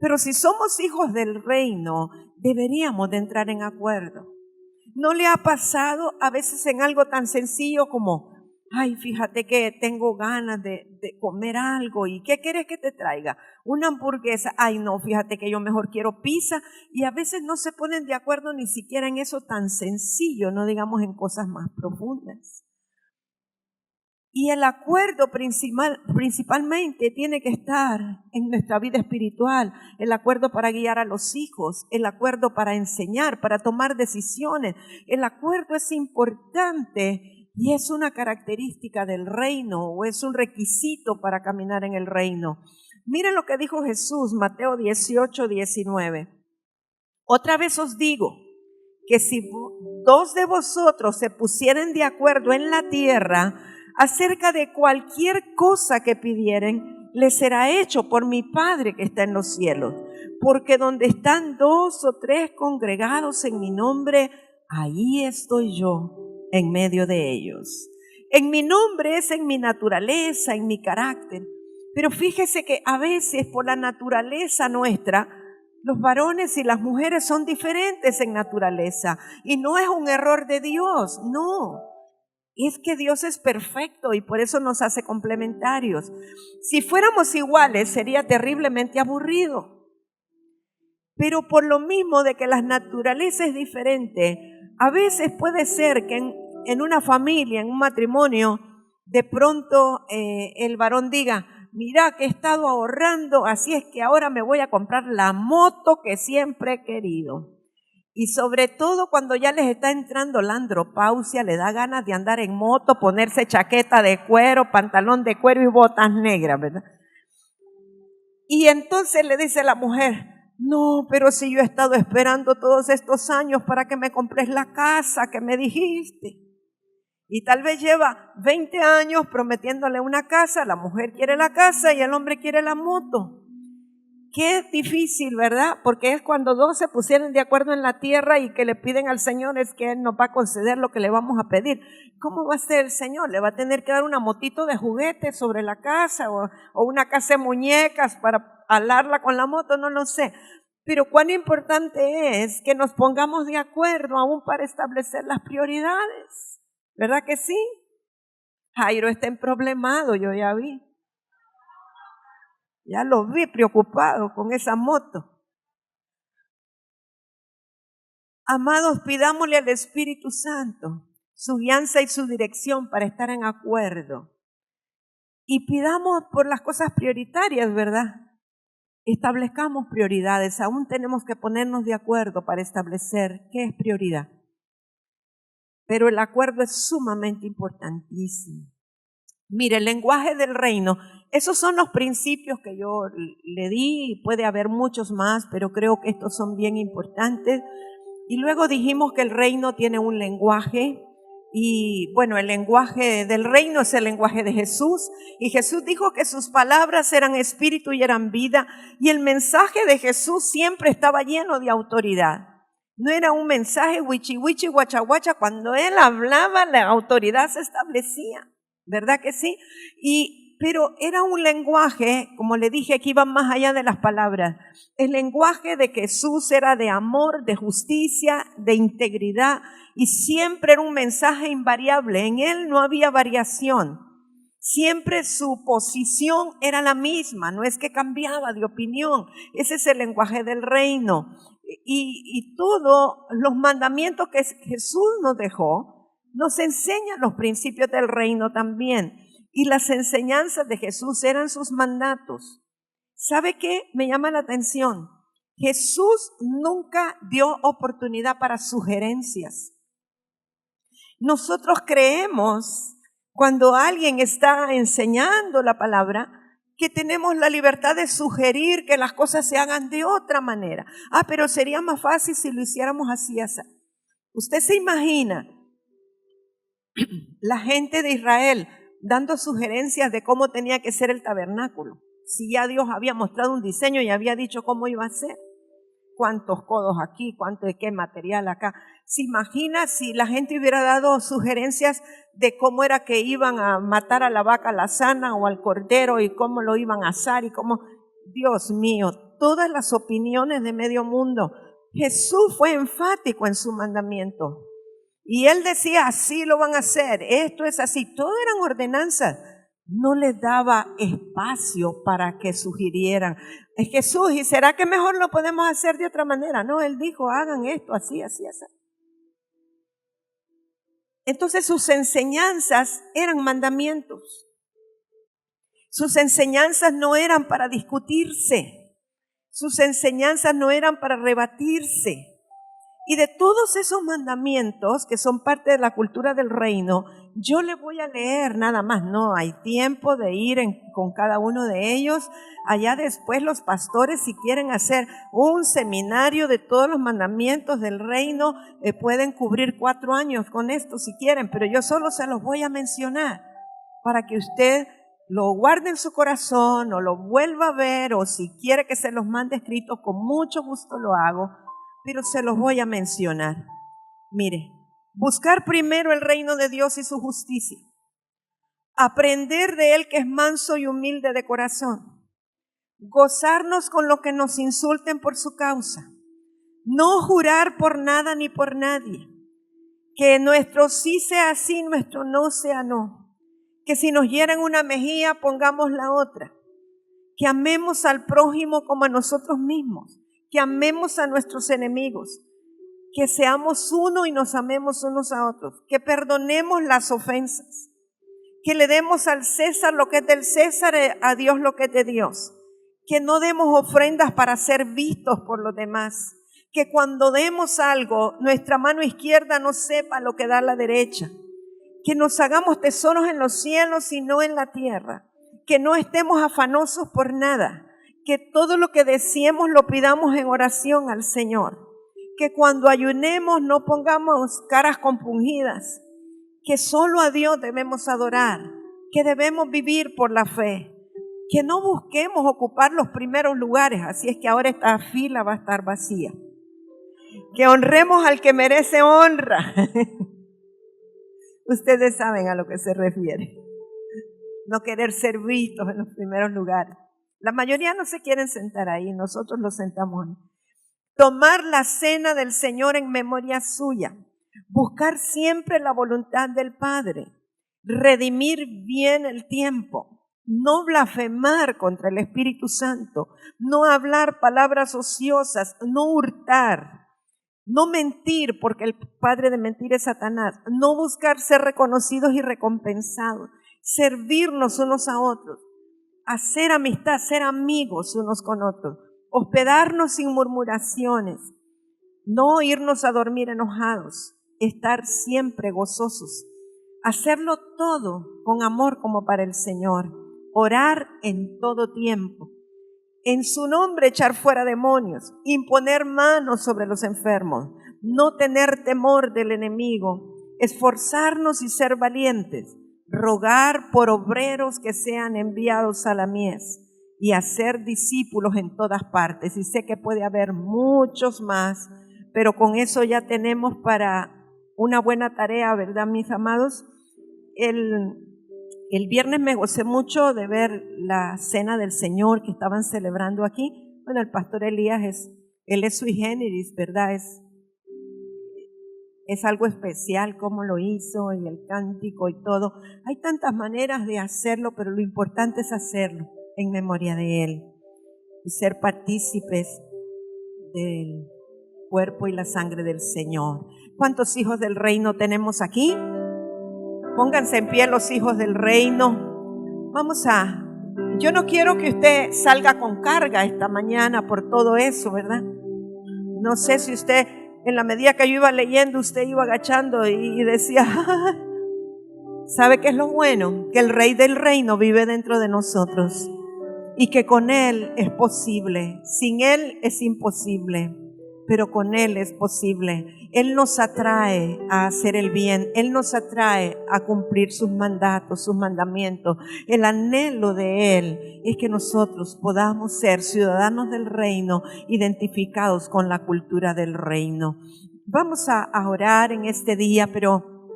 Pero si somos hijos del reino, deberíamos de entrar en acuerdo. ¿No le ha pasado a veces en algo tan sencillo como, ay, fíjate que tengo ganas de comer algo y ¿qué quieres que te traiga? Una hamburguesa. Ay, no, fíjate que yo mejor quiero pizza. Y a veces no se ponen de acuerdo ni siquiera en eso tan sencillo, no digamos en cosas más profundas. Y el acuerdo principalmente tiene que estar en nuestra vida espiritual, el acuerdo para guiar a los hijos, el acuerdo para enseñar, para tomar decisiones. El acuerdo es importante y es una característica del reino o es un requisito para caminar en el reino. Miren lo que dijo Jesús, Mateo 18:19. Otra vez os digo que si dos de vosotros se pusieren de acuerdo en la tierra acerca de cualquier cosa que pidieren, les será hecho por mi Padre que está en los cielos. Porque donde están dos o tres congregados en mi nombre, ahí estoy yo en medio de ellos. En mi nombre es en mi naturaleza, en mi carácter. Pero fíjese que a veces por la naturaleza nuestra, los varones y las mujeres son diferentes en naturaleza. Y no es un error de Dios, no. Es que Dios es perfecto y por eso nos hace complementarios. Si fuéramos iguales sería terriblemente aburrido. Pero por lo mismo de que la naturaleza es diferente, a veces puede ser que en una familia, en un matrimonio, de pronto el varón diga, mira que he estado ahorrando, así es que ahora me voy a comprar la moto que siempre he querido. Y sobre todo cuando ya les está entrando la andropausia, le da ganas de andar en moto, ponerse chaqueta de cuero, pantalón de cuero y botas negras, ¿verdad? Y entonces le dice la mujer, No, pero si yo he estado esperando todos estos años para que me compres la casa que me dijiste. Y tal vez lleva 20 años prometiéndole una casa, la mujer quiere la casa y el hombre quiere la moto. Qué difícil, ¿verdad? Porque es cuando dos se pusieron de acuerdo en la tierra y que le piden al Señor es que Él nos va a conceder lo que le vamos a pedir. ¿Cómo va a ser el Señor? ¿Le va a tener que dar una motito de juguete sobre la casa o una casa de muñecas para alarla con la moto? No lo sé. Pero cuán importante es que nos pongamos de acuerdo aún para establecer las prioridades. ¿Verdad que sí? Jairo está emproblemado, yo ya vi. Ya lo vi preocupado con esa moto. Amados, pidámosle al Espíritu Santo su guianza y su dirección para estar en acuerdo. Y pidamos por las cosas prioritarias, ¿verdad? Establezcamos prioridades. Aún tenemos que ponernos de acuerdo para establecer qué es prioridad. Pero el acuerdo es sumamente importantísimo. Mire, el lenguaje del reino, esos son los principios que yo le di, puede haber muchos más, pero creo que estos son bien importantes. Y luego dijimos que el reino tiene un lenguaje, y bueno, el lenguaje del reino es el lenguaje de Jesús, y Jesús dijo que sus palabras eran espíritu y eran vida, y el mensaje de Jesús siempre estaba lleno de autoridad. No era un mensaje wichi wichi, guacha guacha, cuando Él hablaba la autoridad se establecía. ¿Verdad que sí? Pero era un lenguaje, como le dije, que iba más allá de las palabras. El lenguaje de Jesús era de amor, de justicia, de integridad, y siempre era un mensaje invariable. En Él no había variación. Siempre su posición era la misma, no es que cambiaba de opinión. Ese es el lenguaje del reino. Y todos los mandamientos que Jesús nos dejó, nos enseñan los principios del reino también. Y las enseñanzas de Jesús eran sus mandatos. ¿Sabe qué? Me llama la atención. Jesús nunca dio oportunidad para sugerencias. Nosotros creemos, cuando alguien está enseñando la palabra, que tenemos la libertad de sugerir que las cosas se hagan de otra manera. Pero sería más fácil si lo hiciéramos así, así. Usted se imagina la gente de Israel dando sugerencias de cómo tenía que ser el tabernáculo. Si ya Dios había mostrado un diseño y había dicho cómo iba a ser. Cuántos codos aquí, cuánto de qué material acá. ¿Se imagina si la gente hubiera dado sugerencias de cómo era que iban a matar a la vaca lazana o al cordero y cómo lo iban a asar y cómo? Dios mío, todas las opiniones de medio mundo. Jesús fue enfático en su mandamiento. Y Él decía, así lo van a hacer, esto es así. Todo eran ordenanzas. No les daba espacio para que sugirieran. Es Jesús, ¿y será que mejor lo podemos hacer de otra manera? No, Él dijo, hagan esto así, así, así. Entonces sus enseñanzas eran mandamientos. Sus enseñanzas no eran para discutirse. Sus enseñanzas no eran para rebatirse. Y de todos esos mandamientos que son parte de la cultura del reino, yo le voy a leer nada más. No hay tiempo de ir con cada uno de ellos. Allá después los pastores, si quieren hacer un seminario de todos los mandamientos del reino, pueden cubrir 4 años con esto si quieren, pero yo solo se los voy a mencionar para que usted lo guarde en su corazón o lo vuelva a ver, o si quiere que se los mande escritos, con mucho gusto lo hago. Pero se los voy a mencionar. Mire, buscar primero el reino de Dios y su justicia. Aprender de Él que es manso y humilde de corazón. Gozarnos con lo que nos insulten por su causa. No jurar por nada ni por nadie. Que nuestro sí sea sí, nuestro no sea no. Que si nos hieren una mejilla, pongamos la otra. Que amemos al prójimo como a nosotros mismos. Que amemos a nuestros enemigos, que seamos uno y nos amemos unos a otros, que perdonemos las ofensas, que le demos al César lo que es del César, a Dios lo que es de Dios, que no demos ofrendas para ser vistos por los demás, que cuando demos algo, nuestra mano izquierda no sepa lo que da la derecha, que nos hagamos tesoros en los cielos y no en la tierra, que no estemos afanosos por nada, que todo lo que deseemos lo pidamos en oración al Señor, que cuando ayunemos no pongamos caras compungidas, que solo a Dios debemos adorar, que debemos vivir por la fe, que no busquemos ocupar los primeros lugares, así es que ahora esta fila va a estar vacía, que honremos al que merece honra. Ustedes saben a lo que se refiere. No querer ser vistos en los primeros lugares. La mayoría no se quieren sentar ahí, nosotros los sentamos. Tomar la cena del Señor en memoria suya. Buscar siempre la voluntad del Padre. Redimir bien el tiempo. No blasfemar contra el Espíritu Santo. No hablar palabras ociosas. No hurtar. No mentir, porque el padre de mentir es Satanás. No buscar ser reconocidos y recompensados. Servirnos unos a otros. Hacer amistad, ser amigos unos con otros. Hospedarnos sin murmuraciones. No irnos a dormir enojados. Estar siempre gozosos. Hacerlo todo con amor como para el Señor. Orar en todo tiempo. En su nombre echar fuera demonios, imponer manos sobre los enfermos, no tener temor del enemigo, esforzarnos y ser valientes, rogar por obreros que sean enviados a la mies y hacer discípulos en todas partes. Y sé que puede haber muchos más, pero con eso ya tenemos para una buena tarea, ¿verdad, mis amados? El viernes me gocé mucho de ver la cena del Señor que estaban celebrando aquí. Bueno, el pastor Elías él es sui generis, ¿verdad? Es algo especial cómo lo hizo y el cántico y todo. Hay tantas maneras de hacerlo, pero lo importante es hacerlo en memoria de Él y ser partícipes del cuerpo y la sangre del Señor. ¿Cuántos hijos del reino tenemos aquí? Pónganse en pie los hijos del reino. Yo no quiero que usted salga con carga esta mañana por todo eso, ¿verdad? No sé si usted, en la medida que yo iba leyendo, usted iba agachando y decía, ¿sabe qué es lo bueno? Que el Rey del reino vive dentro de nosotros y que con Él es posible. Sin Él es imposible, pero con Él es posible. Él nos atrae a hacer el bien. Él nos atrae a cumplir sus mandatos, sus mandamientos. El anhelo de Él es que nosotros podamos ser ciudadanos del reino, identificados con la cultura del reino. Vamos a orar en este día, pero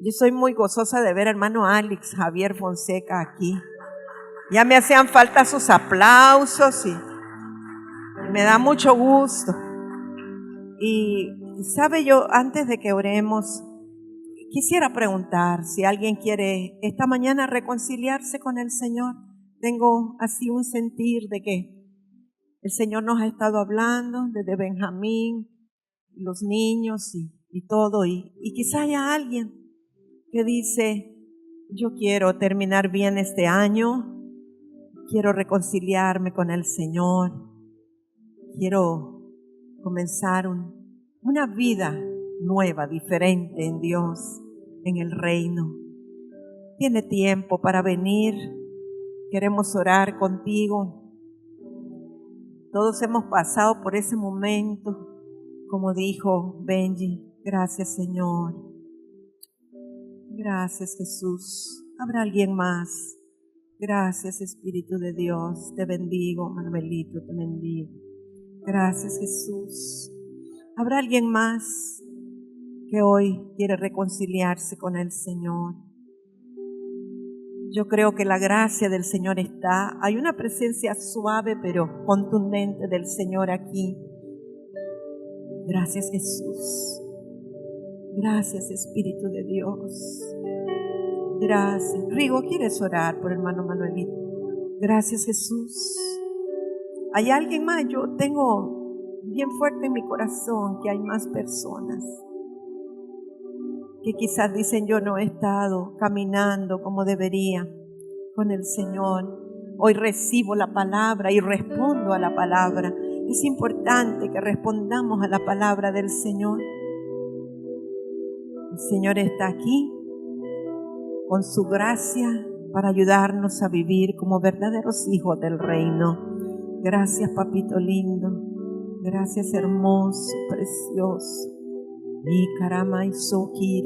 yo soy muy gozosa de ver al hermano Alex Javier Fonseca aquí. Ya me hacían falta sus aplausos y me da mucho gusto. Y sabe, yo antes de que oremos, quisiera preguntar si alguien quiere esta mañana reconciliarse con el Señor. Tengo así un sentir de que el Señor nos ha estado hablando desde Benjamín, los niños y todo. Y quizá haya alguien que dice, yo quiero terminar bien este año, quiero reconciliarme con el Señor, quiero comenzar una vida nueva, diferente en Dios, en el reino. Tiene tiempo para venir. Queremos orar contigo. Todos hemos pasado por ese momento, como dijo Benji. Gracias, Señor. Gracias, Jesús. ¿Habrá alguien más? Gracias, Espíritu de Dios. Te bendigo, Manuelito, te bendigo. Gracias, Jesús. ¿Habrá alguien más que hoy quiere reconciliarse con el Señor? Yo creo que la gracia del Señor está. Hay una presencia suave pero contundente del Señor aquí. Gracias, Jesús. Gracias, Espíritu de Dios. Gracias. Rigo, ¿quieres orar por el hermano Manuelito? Gracias, Jesús. ¿Hay alguien más? Yo tengo bien fuerte en mi corazón que hay más personas que quizás dicen, yo no he estado caminando como debería con el Señor. Hoy recibo la palabra y respondo a la palabra. Es importante que respondamos a la palabra del Señor. El Señor está aquí con su gracia para ayudarnos a vivir como verdaderos hijos del reino. Gracias, papito lindo. Gracias, hermoso, precioso. Y carama y soki,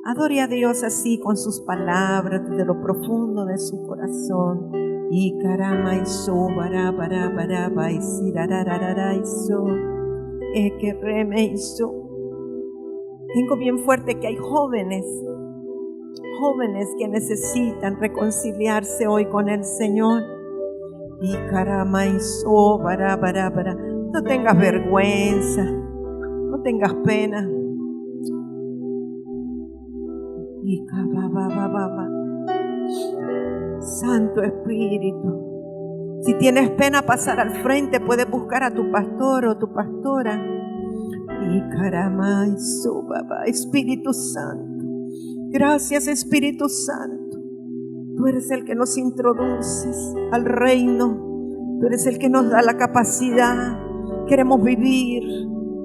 adore a Dios así con sus palabras desde lo profundo de su corazón. Y carama y so, bara, y si, y so, que reme y so. Tengo bien fuerte que hay jóvenes que necesitan reconciliarse hoy con el Señor. Y carama y so, bara. No tengas vergüenza, no tengas pena. Y Santo Espíritu, si tienes pena pasar al frente, puedes buscar a tu pastor o tu pastora. Y carama y so, Espíritu Santo, gracias Espíritu Santo. Tú eres el que nos introduces al reino. Tú eres el que nos da la capacidad. Queremos vivir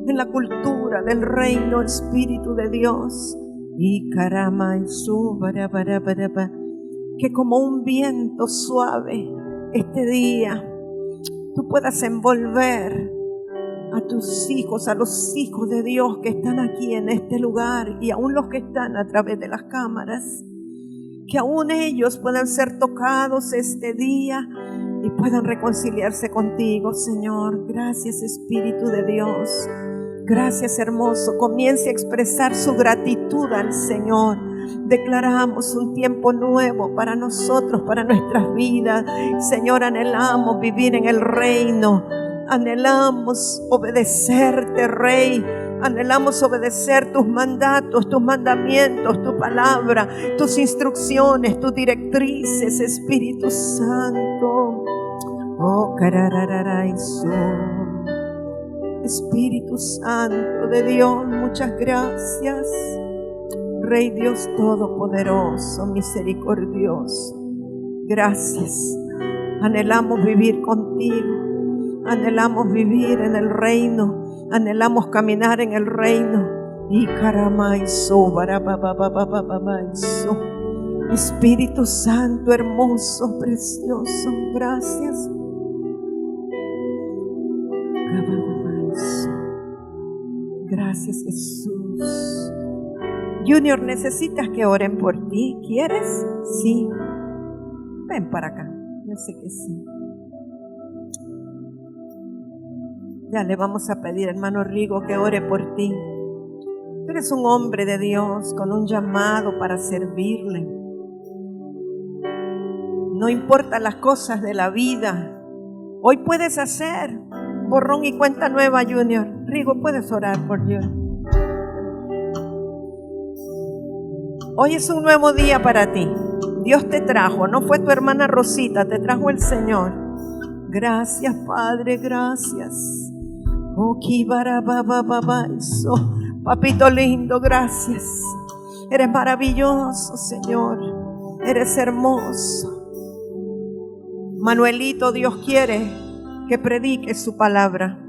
en la cultura del reino, Espíritu de Dios. Y carama y su, que como un viento suave este día tú puedas envolver a tus hijos, a los hijos de Dios que están aquí en este lugar y aún los que están a través de las cámaras, que aún ellos puedan ser tocados este día y puedan reconciliarse contigo, Señor. Gracias, Espíritu de Dios. Gracias, hermoso. Comience a expresar su gratitud al Señor. Declaramos un tiempo nuevo para nosotros, para nuestras vidas. Señor, anhelamos vivir en el reino. Anhelamos obedecerte, Rey. Anhelamos obedecer tus mandatos, tus mandamientos, tu palabra, tus instrucciones, tus directrices, Espíritu Santo. Oh, cararararaiso. Espíritu Santo de Dios, muchas gracias. Rey Dios Todopoderoso, misericordioso, gracias. Anhelamos vivir contigo, anhelamos vivir en el reino, anhelamos caminar en el reino. Y caramaiso, barabababababaiso. Espíritu Santo, hermoso, precioso, gracias. Gracias, Jesús. Junior, ¿necesitas que oren por ti? ¿Quieres? Sí. Ven para acá. Yo sé que sí. Ya le vamos a pedir, hermano Rigo, que ore por ti. Tú eres un hombre de Dios con un llamado para servirle. No importa las cosas de la vida. Hoy puedes hacer borrón y cuenta nueva, Junior. Rigo, puedes orar por Junior. Hoy es un nuevo día para ti. Dios te trajo, no fue tu hermana Rosita, te trajo el Señor. Gracias, Padre, gracias. Oh, papito lindo, gracias. Eres maravilloso, Señor. Eres hermoso. Manuelito, Dios quiere que prediques su palabra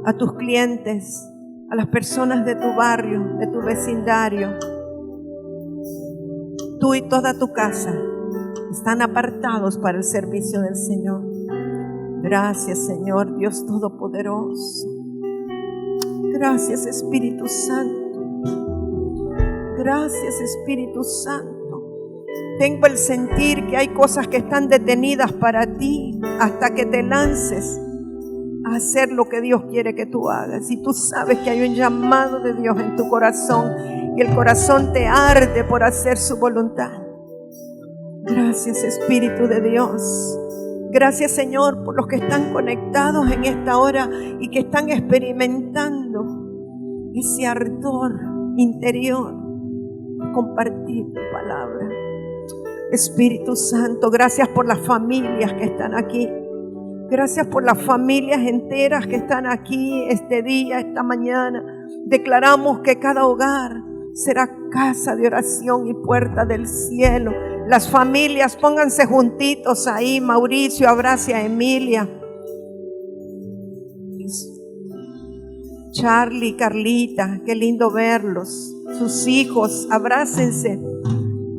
a tus clientes, a las personas de tu barrio, de tu vecindario. Tú y toda tu casa están apartados para el servicio del Señor. Gracias, Señor Dios Todopoderoso. Gracias, Espíritu Santo. Gracias, Espíritu Santo. Tengo el sentir que hay cosas que están detenidas para ti hasta que te lances a hacer lo que Dios quiere que tú hagas. Y tú sabes que hay un llamado de Dios en tu corazón y el corazón te arde por hacer su voluntad. Gracias, Espíritu de Dios. Gracias, Señor, por los que están conectados en esta hora y que están experimentando ese ardor interior de compartir tu palabra. Espíritu Santo, gracias por las familias que están aquí. Gracias por las familias enteras que están aquí este día, esta mañana. Declaramos que cada hogar será casa de oración y puerta del cielo. Las familias, pónganse juntitos ahí. Mauricio, abrace a Emilia. Charlie, Carlita, qué lindo verlos. Sus hijos, abrácense.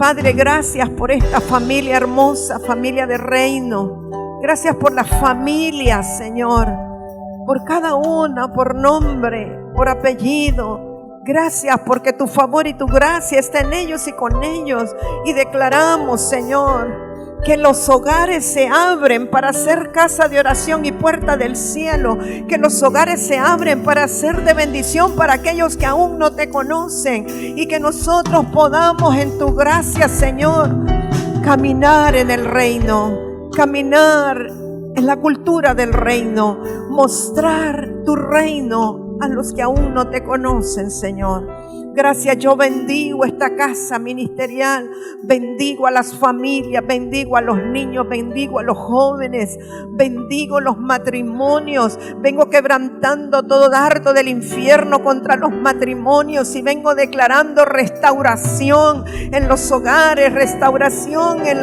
Padre, gracias por esta familia hermosa, familia de reino. Gracias por las familias, Señor, por cada una, por nombre, por apellido. Gracias porque tu favor y tu gracia está en ellos y con ellos. Y declaramos, Señor, que los hogares se abren para ser casa de oración y puerta del cielo. Que los hogares se abren para ser de bendición para aquellos que aún no te conocen. Y que nosotros podamos en tu gracia, Señor, caminar en el reino, caminar en la cultura del reino, mostrar tu reino a los que aún no te conocen, Señor. Gracias, yo bendigo esta casa ministerial, bendigo a las familias, bendigo a los niños, bendigo a los jóvenes, bendigo los matrimonios. Vengo quebrantando todo dardo del infierno contra los matrimonios y vengo declarando restauración en los hogares, restauración en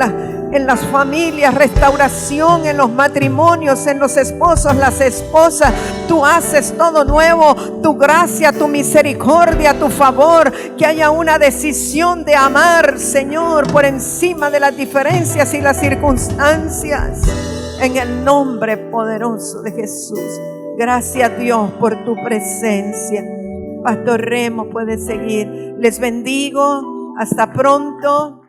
las familias, restauración en los matrimonios, en los esposos, las esposas. Tú haces todo nuevo, tu gracia, tu misericordia, tu favor. Que haya una decisión de amar, Señor, por encima de las diferencias y las circunstancias. En el nombre poderoso de Jesús. Gracias, Dios, por tu presencia. Pastor Remo puede seguir. Les bendigo. Hasta pronto.